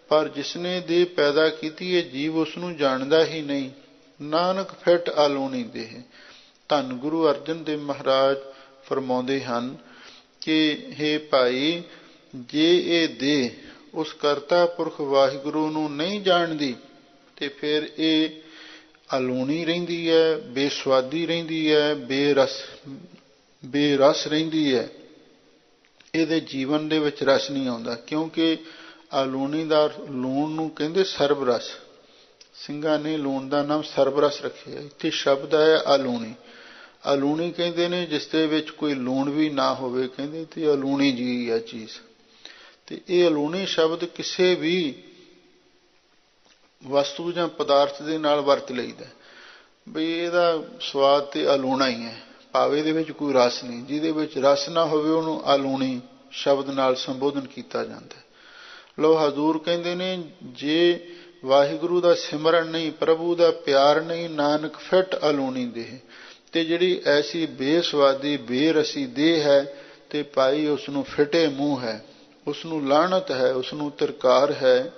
ਪਰ ਜਿਸਨੇ ਦੇਹ ਪੈਦਾ ਕੀਤੀ ਹੈ, ਜੀਵ ਉਸ ਨੂੰ ਜਾਣਦਾ ਹੀ ਨਹੀਂ। ਨਾਨਕ ਫਿਟ ਆਲੋਣੀ ਦੇਹ। ਧੰਨ ਗੁਰੂ ਅਰਜਨ ਦੇਵ ਮਹਾਰਾਜ ਫਰਮਾਉਂਦੇ ਹਨ ਕਿ ਹੇ ਭਾਈ, ਜੇ ਇਹ ਦੇਹ ਉਸ ਕਰਤਾ ਪੁਰਖ ਵਾਹਿਗੁਰੂ ਨੂੰ ਨਹੀਂ ਜਾਣਦੀ ਤੇ ਫਿਰ ਇਹ ਅਲੂਣੀ ਰਹਿੰਦੀ ਹੈ, ਬੇਸਵਾਦੀ ਰਹਿੰਦੀ ਹੈ, ਬੇਰਸ ਰਹਿੰਦੀ ਹੈ। ਇਹਦੇ ਜੀਵਨ ਦੇ ਵਿੱਚ ਰਸ ਨਹੀਂ ਆਉਂਦਾ, ਕਿਉਂਕਿ ਲੂਣੀ ਦਾ ਲੂਣ ਨੂੰ ਕਹਿੰਦੇ ਸਰਬਰਸ। ਸਿੰਘਾਂ ਨੇ ਲੂਣ ਦਾ ਨਾਮ ਸਰਬਰਸ ਰੱਖਿਆ। ਇੱਥੇ ਸ਼ਬਦ ਹੈ ਅਲੂਣੀ। ਅਲੂਣੀ ਕਹਿੰਦੇ ਨੇ ਜਿਸ ਦੇ ਵਿੱਚ ਕੋਈ ਲੂਣ ਵੀ ਨਾ ਹੋਵੇ, ਕਹਿੰਦੇ ਤੇ ਅਲੂਣੀ ਜੀ ਹੈ ਚੀਜ਼। ਤੇ ਇਹ ਅਲੂਣੀ ਸ਼ਬਦ ਕਿਸੇ ਵੀ ਵਸਤੂ ਜਾਂ ਪਦਾਰਥ ਦੇ ਨਾਲ ਵਰਤ ਲਈਦਾ ਬਈ ਇਹਦਾ ਸਵਾਦ ਤੇ ਅਲੂਣਾ ਹੀ ਹੈ, ਭਾਵੇਂ ਇਹਦੇ ਵਿੱਚ ਕੋਈ ਰਸ ਨਹੀਂ। ਜਿਹਦੇ ਵਿੱਚ ਰਸ ਨਾ ਹੋਵੇ ਉਹਨੂੰ ਅਲੂਣੀ ਸ਼ਬਦ ਨਾਲ ਸੰਬੋਧਨ ਕੀਤਾ ਜਾਂਦਾ। ਲੋ ਹਜ਼ੂਰ ਕਹਿੰਦੇ ਨੇ ਜੇ ਵਾਹਿਗੁਰੂ ਦਾ ਸਿਮਰਨ ਨਹੀਂ, ਪ੍ਰਭੂ ਦਾ ਪਿਆਰ ਨਹੀਂ, ਨਾਨਕ ਫਿੱਟ ਅਲੂਣੀ ਦੇਹ। ਤੇ ਜਿਹੜੀ ਐਸੀ ਬੇਸਵਾਦੀ ਬੇਰਸੀ ਦੇਹ ਹੈ ਤੇ ਭਾਈ ਉਸਨੂੰ ਫਿੱਟੇ ਮੂੰਹ ਹੈ, ਉਸਨੂੰ ਲਾਹਨਤ ਹੈ, ਉਸਨੂੰ ਤਿਰਕਾਰ ਹੈ।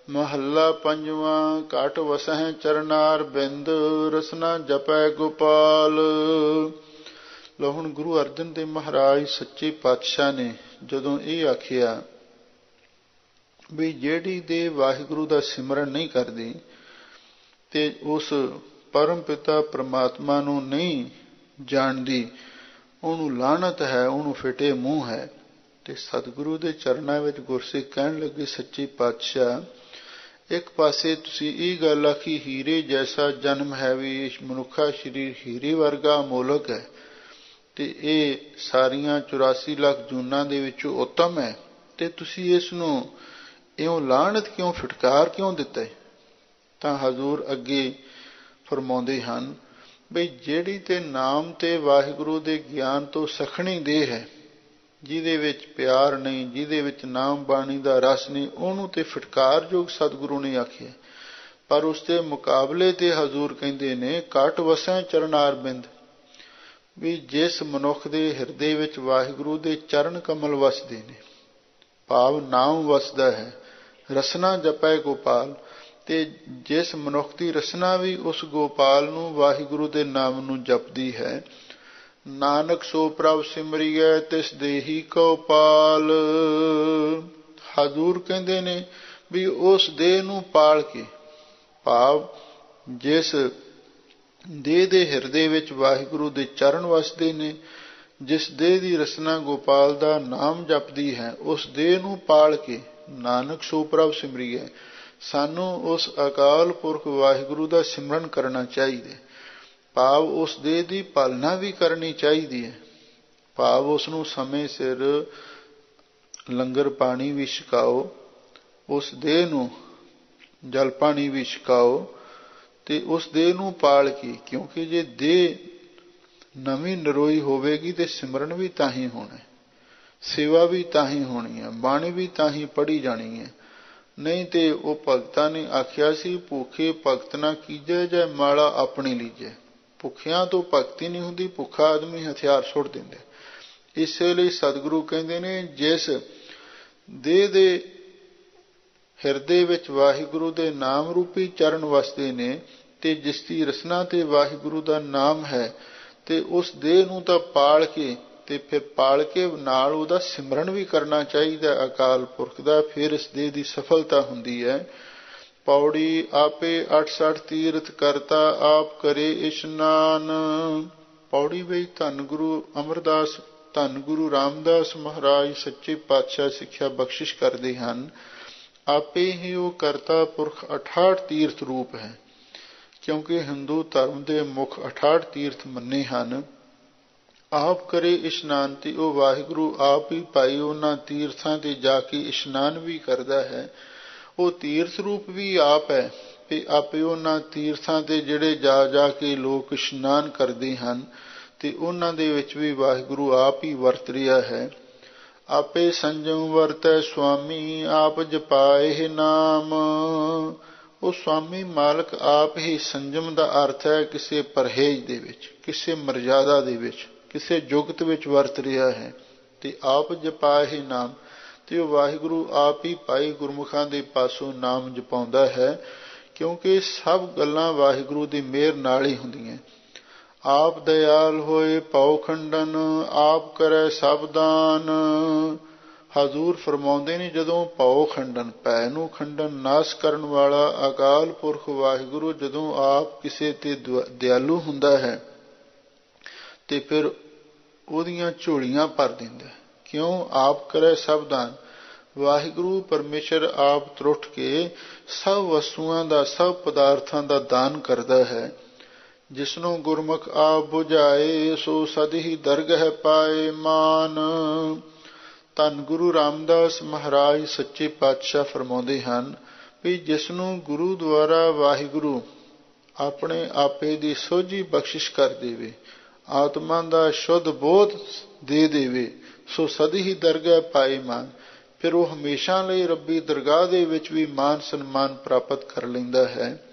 ਮਹੱਲਾ ਪੰਜਵਾਂ। ਘਟ ਵਸਹਿ ਚਰਨਾਰ ਬਿੰਦ, ਰਸਨਾ ਜਪੈ ਗੋਪਾਲ। ਲੋ ਹੁਣ ਗੁਰੂ ਅਰਜਨ ਦੇਵ ਮਹਾਰਾਜ ਸੱਚੇ ਪਾਤਸ਼ਾਹ ਨੇ ਜਦੋਂ ਇਹ ਆਖਿਆ ਵੀ ਜਿਹੜੀ ਦੇਹ ਵਾਹਿਗੁਰੂ ਦਾ ਸਿਮਰਨ ਨਹੀਂ ਕਰਦੀ ਤੇ ਉਸ ਪਰਮ ਪਿਤਾ ਪ੍ਰਮਾਤਮਾ ਨੂੰ ਨਹੀਂ ਜਾਣਦੀ, ਉਹਨੂੰ ਲਾਹਨਤ ਹੈ, ਉਹਨੂੰ ਫਿੱਟੇ ਮੂੰਹ ਹੈ। ਤੇ ਸਤਿਗੁਰੂ ਦੇ ਚਰਨਾਂ ਵਿੱਚ ਗੁਰਸਿੱਖ ਕਹਿਣ ਲੱਗੇ ਸੱਚੇ ਪਾਤਸ਼ਾਹ, ਇੱਕ ਪਾਸੇ ਤੁਸੀਂ ਇਹ ਗੱਲ ਆਖੀ ਹੀਰੇ ਜੈਸਾ ਜਨਮ ਹੈ, ਵੀ ਮਨੁੱਖਾ ਸਰੀਰ ਹੀਰੇ ਵਰਗਾ ਅਮੋਲਕ ਹੈ ਤੇ ਇਹ ਸਾਰੀਆਂ 84 ਲੱਖ ਜੂਨਾਂ ਦੇ ਵਿੱਚੋਂ ਉੱਤਮ ਹੈ, ਤੇ ਤੁਸੀਂ ਇਸ ਨੂੰ ਇਉਂ ਲਾਹਨਤ ਕਿਉਂ, ਫਿਟਕਾਰ ਕਿਉਂ ਦਿੱਤਾ ਹੈ? ਤਾਂ ਹਜ਼ੂਰ ਅੱਗੇ ਫਰਮਾਉਂਦੇ ਹਨ ਬਈ ਜਿਹੜੀ ਤੇ ਨਾਮ ਤੇ ਵਾਹਿਗੁਰੂ ਦੇ ਗਿਆਨ ਤੋਂ ਸਖਣੀ ਦੇਹ ਹੈ, ਜਿਹਦੇ ਵਿੱਚ ਪਿਆਰ ਨਹੀਂ, ਜਿਹਦੇ ਵਿੱਚ ਨਾਮ ਬਾਣੀ ਦਾ ਰਸ ਨਹੀਂ, ਉਹਨੂੰ ਤੇ ਫਿਟਕਾਰਯੋਗ ਸਤਿਗੁਰੂ ਨੇ ਆਖਿਆ। ਪਰ ਉਸ ਦੇ ਮੁਕਾਬਲੇ ਤੇ ਹਜ਼ੂਰ ਕਹਿੰਦੇ ਨੇ ਘਟ ਵਸੈ ਚਰਨਾਰ ਬਿੰਦ, ਵੀ ਜਿਸ ਮਨੁੱਖ ਦੇ ਹਿਰਦੇ ਵਿੱਚ ਵਾਹਿਗੁਰੂ ਦੇ ਚਰਨ ਕਮਲ ਵਸਦੇ ਨੇ, ਭਾਵ ਨਾਮ ਵਸਦਾ ਹੈ, ਰਸਨਾ ਜਪੈ ਗੋਪਾਲ, ਤੇ ਜਿਸ ਮਨੁੱਖ ਦੀ ਰਸਨਾ ਵੀ ਉਸ ਗੋਪਾਲ ਨੂੰ ਵਾਹਿਗੁਰੂ ਦੇ ਨਾਮ ਨੂੰ ਜਪਦੀ ਹੈ, ਨਾਨਕ ਸੋ ਪ੍ਰਭ ਸਿਮਰਿਐ ਤਿਸ ਦੇਹੀ ਕਉ ਪਾਲ। ਹਜ਼ੂਰ ਕਹਿੰਦੇ ਨੇ ਵੀ ਉਸ ਦੇਹ ਨੂੰ ਪਾਲ ਕੇ, ਭਾਵ ਜਿਸ ਦੇਹ ਦੇ ਹਿਰਦੇ ਵਿੱਚ ਵਾਹਿਗੁਰੂ ਦੇ ਚਰਨ ਵਸਦੇ ਨੇ, ਜਿਸ ਦੇਹ ਦੀ ਰਸਨਾ ਗੋਪਾਲ ਦਾ ਨਾਮ ਜਪਦੀ ਹੈ, ਉਸ ਦੇਹ ਨੂੰ ਪਾਲ ਕੇ ਨਾਨਕ ਸੋ ਪ੍ਰਭ ਸਿਮਰਿਐ। ਸਾਨੂੰ ਉਸ ਅਕਾਲ ਪੁਰਖ ਵਾਹਿਗੁਰੂ ਦਾ ਸਿਮਰਨ ਕਰਨਾ ਚਾਹੀਦਾ, ਭਾਵ ਉਸ ਦੇਹ ਦੀ ਪਾਲਣਾ ਵੀ ਕਰਨੀ ਚਾਹੀਦੀ ਹੈ, ਭਾਵ ਉਸ ਨੂੰ ਸਮੇਂ ਸਿਰ ਲੰਗਰ ਪਾਣੀ ਵੀ ਛਕਾਓ, ਉਸ ਦੇਹ ਨੂੰ ਜਲ ਪਾਣੀ ਵੀ ਛਕਾਓ ਤੇ ਉਸ ਦੇਹ ਨੂੰ ਪਾਲ ਕੇ, ਕਿਉਂਕਿ ਜੇ ਦੇਹ ਨਵੀਂ ਨਰੋਈ ਹੋਵੇਗੀ ਤੇ ਸਿਮਰਨ ਵੀ ਤਾਂ ਹੀ ਹੋਣਾ, ਸੇਵਾ ਵੀ ਤਾਂ ਹੀ ਹੋਣੀ ਹੈ, ਬਾਣੀ ਵੀ ਤਾਂ ਹੀ ਪੜ੍ਹੀ ਜਾਣੀ ਹੈ। ਨਹੀਂ ਤੇ ਉਹ ਭਗਤਾਂ ਨੇ ਆਖਿਆ ਸੀ ਭੁੱਖੇ ਭਗਤ ਨਾ ਕੀਜੈ, ਜੈ ਮਾਲਾ ਆਪਣੀ ਲੀਜੈ। ਭੁੱਖਿਆਂ ਤੋਂ ਭਗਤੀ ਨਹੀਂ ਹੁੰਦੀ, ਭੁੱਖਾ ਆਦਮੀ ਹਥਿਆਰ ਸੁੱਟ ਦਿੰਦਾ। ਇਸੇ ਲਈ ਸਤਿਗੁਰੂ ਕਹਿੰਦੇ ਨੇ ਜਿਸ ਦੇਹ ਦੇ ਹਿਰਦੇ ਵਿੱਚ ਵਾਹਿਗੁਰੂ ਦੇ ਨਾਮ ਰੂਪੀ ਚਰਨ ਵਸਦੇ ਨੇ ਤੇ ਜਿਸ ਦੀ ਰਸਨਾ ਤੇ ਵਾਹਿਗੁਰੂ ਦਾ ਨਾਮ ਹੈ, ਤੇ ਉਸ ਦੇਹ ਨੂੰ ਤਾਂ ਪਾਲ ਕੇ ਤੇ ਫਿਰ ਪਾਲ ਕੇ ਨਾਲ ਉਹਦਾ ਸਿਮਰਨ ਵੀ ਕਰਨਾ ਚਾਹੀਦਾ ਅਕਾਲ ਪੁਰਖ ਦਾ, ਫਿਰ ਇਸ ਦੇਹ ਦੀ ਸਫਲਤਾ ਹੁੰਦੀ ਹੈ। ਪੌੜੀ ਆਪੇ 68 ਤੀਰਥ ਕਰਤਾ ਆਪ ਕਰੇ ਇਸ਼ਨਾਨ। ਪੌੜੀ ਵਿੱਚ ਧੰਨ ਗੁਰੂ ਅਮਰਦਾਸ, ਧੰਨ ਗੁਰੂ ਰਾਮਦਾਸ ਮਹਾਰਾਜ ਸੱਚੇ ਪਾਤਸ਼ਾਹ ਸਿੱਖਿਆ ਬਖਸ਼ਿਸ਼ ਕਰਦੇ ਹਨ, ਆਪੇ ਹੀ ਉਹ ਕਰਤਾ ਪੁਰਖ 68 ਤੀਰਥ ਰੂਪ ਹੈ, ਕਿਉਂਕਿ ਹਿੰਦੂ ਧਰਮ ਦੇ ਮੁੱਖ 68 ਤੀਰਥ ਮੰਨੇ ਹਨ। ਆਪ ਕਰੇ ਇਸ਼ਨਾਨ, ਤੇ ਉਹ ਵਾਹਿਗੁਰੂ ਆਪ ਹੀ ਭਾਈ ਉਹਨਾਂ ਤੀਰਥਾਂ ਤੇ ਜਾ ਕੇ ਇਸ਼ਨਾਨ ਵੀ ਕਰਦਾ ਹੈ। ਉਹ ਤੀਰਥ ਰੂਪ ਵੀ ਆਪ ਹੈ ਤੇ ਆਪੇ ਉਹਨਾਂ ਤੀਰਥਾਂ ਤੇ ਜਿਹੜੇ ਜਾ ਜਾ ਕੇ ਲੋਕ ਇਸ਼ਨਾਨ ਕਰਦੇ ਹਨ ਤੇ ਉਹਨਾਂ ਦੇ ਵਿੱਚ ਵੀ ਵਾਹਿਗੁਰੂ ਆਪ ਹੀ ਵਰਤ ਰਿਹਾ ਹੈ। ਆਪੇ ਸੰਜਮ ਵਰਤੈ ਸੁਆਮੀ, ਆਪ ਜਪਾਏ ਨਾਮ। ਉਹ ਸੁਆਮੀ ਮਾਲਕ ਆਪ ਹੀ, ਸੰਜਮ ਦਾ ਅਰਥ ਹੈ ਕਿਸੇ ਪਰਹੇਜ਼ ਦੇ ਵਿੱਚ, ਕਿਸੇ ਮਰਜ਼ਾਦਾ ਦੇ ਵਿੱਚ, ਕਿਸੇ ਜੁਗਤ ਵਿੱਚ ਵਰਤ ਰਿਹਾ ਹੈ। ਤੇ ਆਪ ਜਪਾਏ ਨਾਮ, ਤੇ ਉਹ ਵਾਹਿਗੁਰੂ ਆਪ ਹੀ ਭਾਈ ਗੁਰਮੁਖਾਂ ਦੇ ਪਾਸੋਂ ਨਾਮ ਜਪਾਉਂਦਾ ਹੈ, ਕਿਉਂਕਿ ਸਭ ਗੱਲਾਂ ਵਾਹਿਗੁਰੂ ਦੀ ਮਿਹਰ ਨਾਲ ਹੀ ਹੁੰਦੀਆਂ। ਆਪ ਦਇਆਲ ਹੋਏ ਭਉ ਖੰਡਨ, ਆਪ ਕਰੈ ਸਭ ਦਾਨ। ਹਜ਼ੂਰ ਫਰਮਾਉਂਦੇ ਨੇ ਜਦੋਂ ਭਉ ਖੰਡਨ, ਭੈ ਨੂੰ ਖੰਡਨ, ਨਾਸ਼ ਕਰਨ ਵਾਲਾ ਅਕਾਲ ਪੁਰਖ ਵਾਹਿਗੁਰੂ ਜਦੋਂ ਆਪ ਕਿਸੇ ਤੇ ਦਿਆਲੂ ਹੁੰਦਾ ਹੈ ਤੇ ਫਿਰ ਉਹਦੀਆਂ ਝੋਲੀਆਂ ਭਰ ਦਿੰਦਾ। ਕਿਉਂ? ਆਪ ਕਰੇ ਸਭ ਦਾਨ। ਵਾਹਿਗੁਰੂ ਪਰਮੇਸ਼ਰ ਆਪ ਤਰੁੱਠ ਕੇ ਸਭ ਵਸਤੂਆਂ ਦਾ, ਸਭ ਪਦਾਰਥਾਂ ਦਾ ਦਾਨ ਕਰਦਾ ਹੈ। ਜਿਸਨੂੰ ਗੁਰਮੁਖ ਆਪ ਬੁਝਾਏ, ਸੋ ਸਦ ਹੀ ਦਰਗਹਿ ਪਾਏ ਮਾਨ। ਧੰਨ ਗੁਰੂ ਰਾਮਦਾਸ ਮਹਾਰਾਜ ਸੱਚੇ ਪਾਤਸ਼ਾਹ ਫਰਮਾਉਂਦੇ ਹਨ ਵੀ ਜਿਸ ਨੂੰ ਗੁਰੂ ਦੁਆਰਾ ਵਾਹਿਗੁਰੂ ਆਪਣੇ ਆਪੇ ਦੀ ਸੋਝੀ ਬਖਸ਼ਿਸ਼ ਕਰ ਦੇਵੇ, ਆਤਮਾ ਦਾ ਸ਼ੁੱਧ ਬੋਧ ਦੇ ਦੇਵੇ, ਸੋ ਸਦੀ ਹੀ ਦਰਗਾਹ ਪਾਏ ਮਾਨ। ਫਿਰ ਉਹ ਹਮੇਸ਼ਾ ਲਈ ਰੱਬੀ ਦਰਗਾਹ ਦੇ ਵਿੱਚ ਵੀ ਮਾਨ ਸਨਮਾਨ ਪ੍ਰਾਪਤ ਕਰ ਲੈਂਦਾ ਹੈ।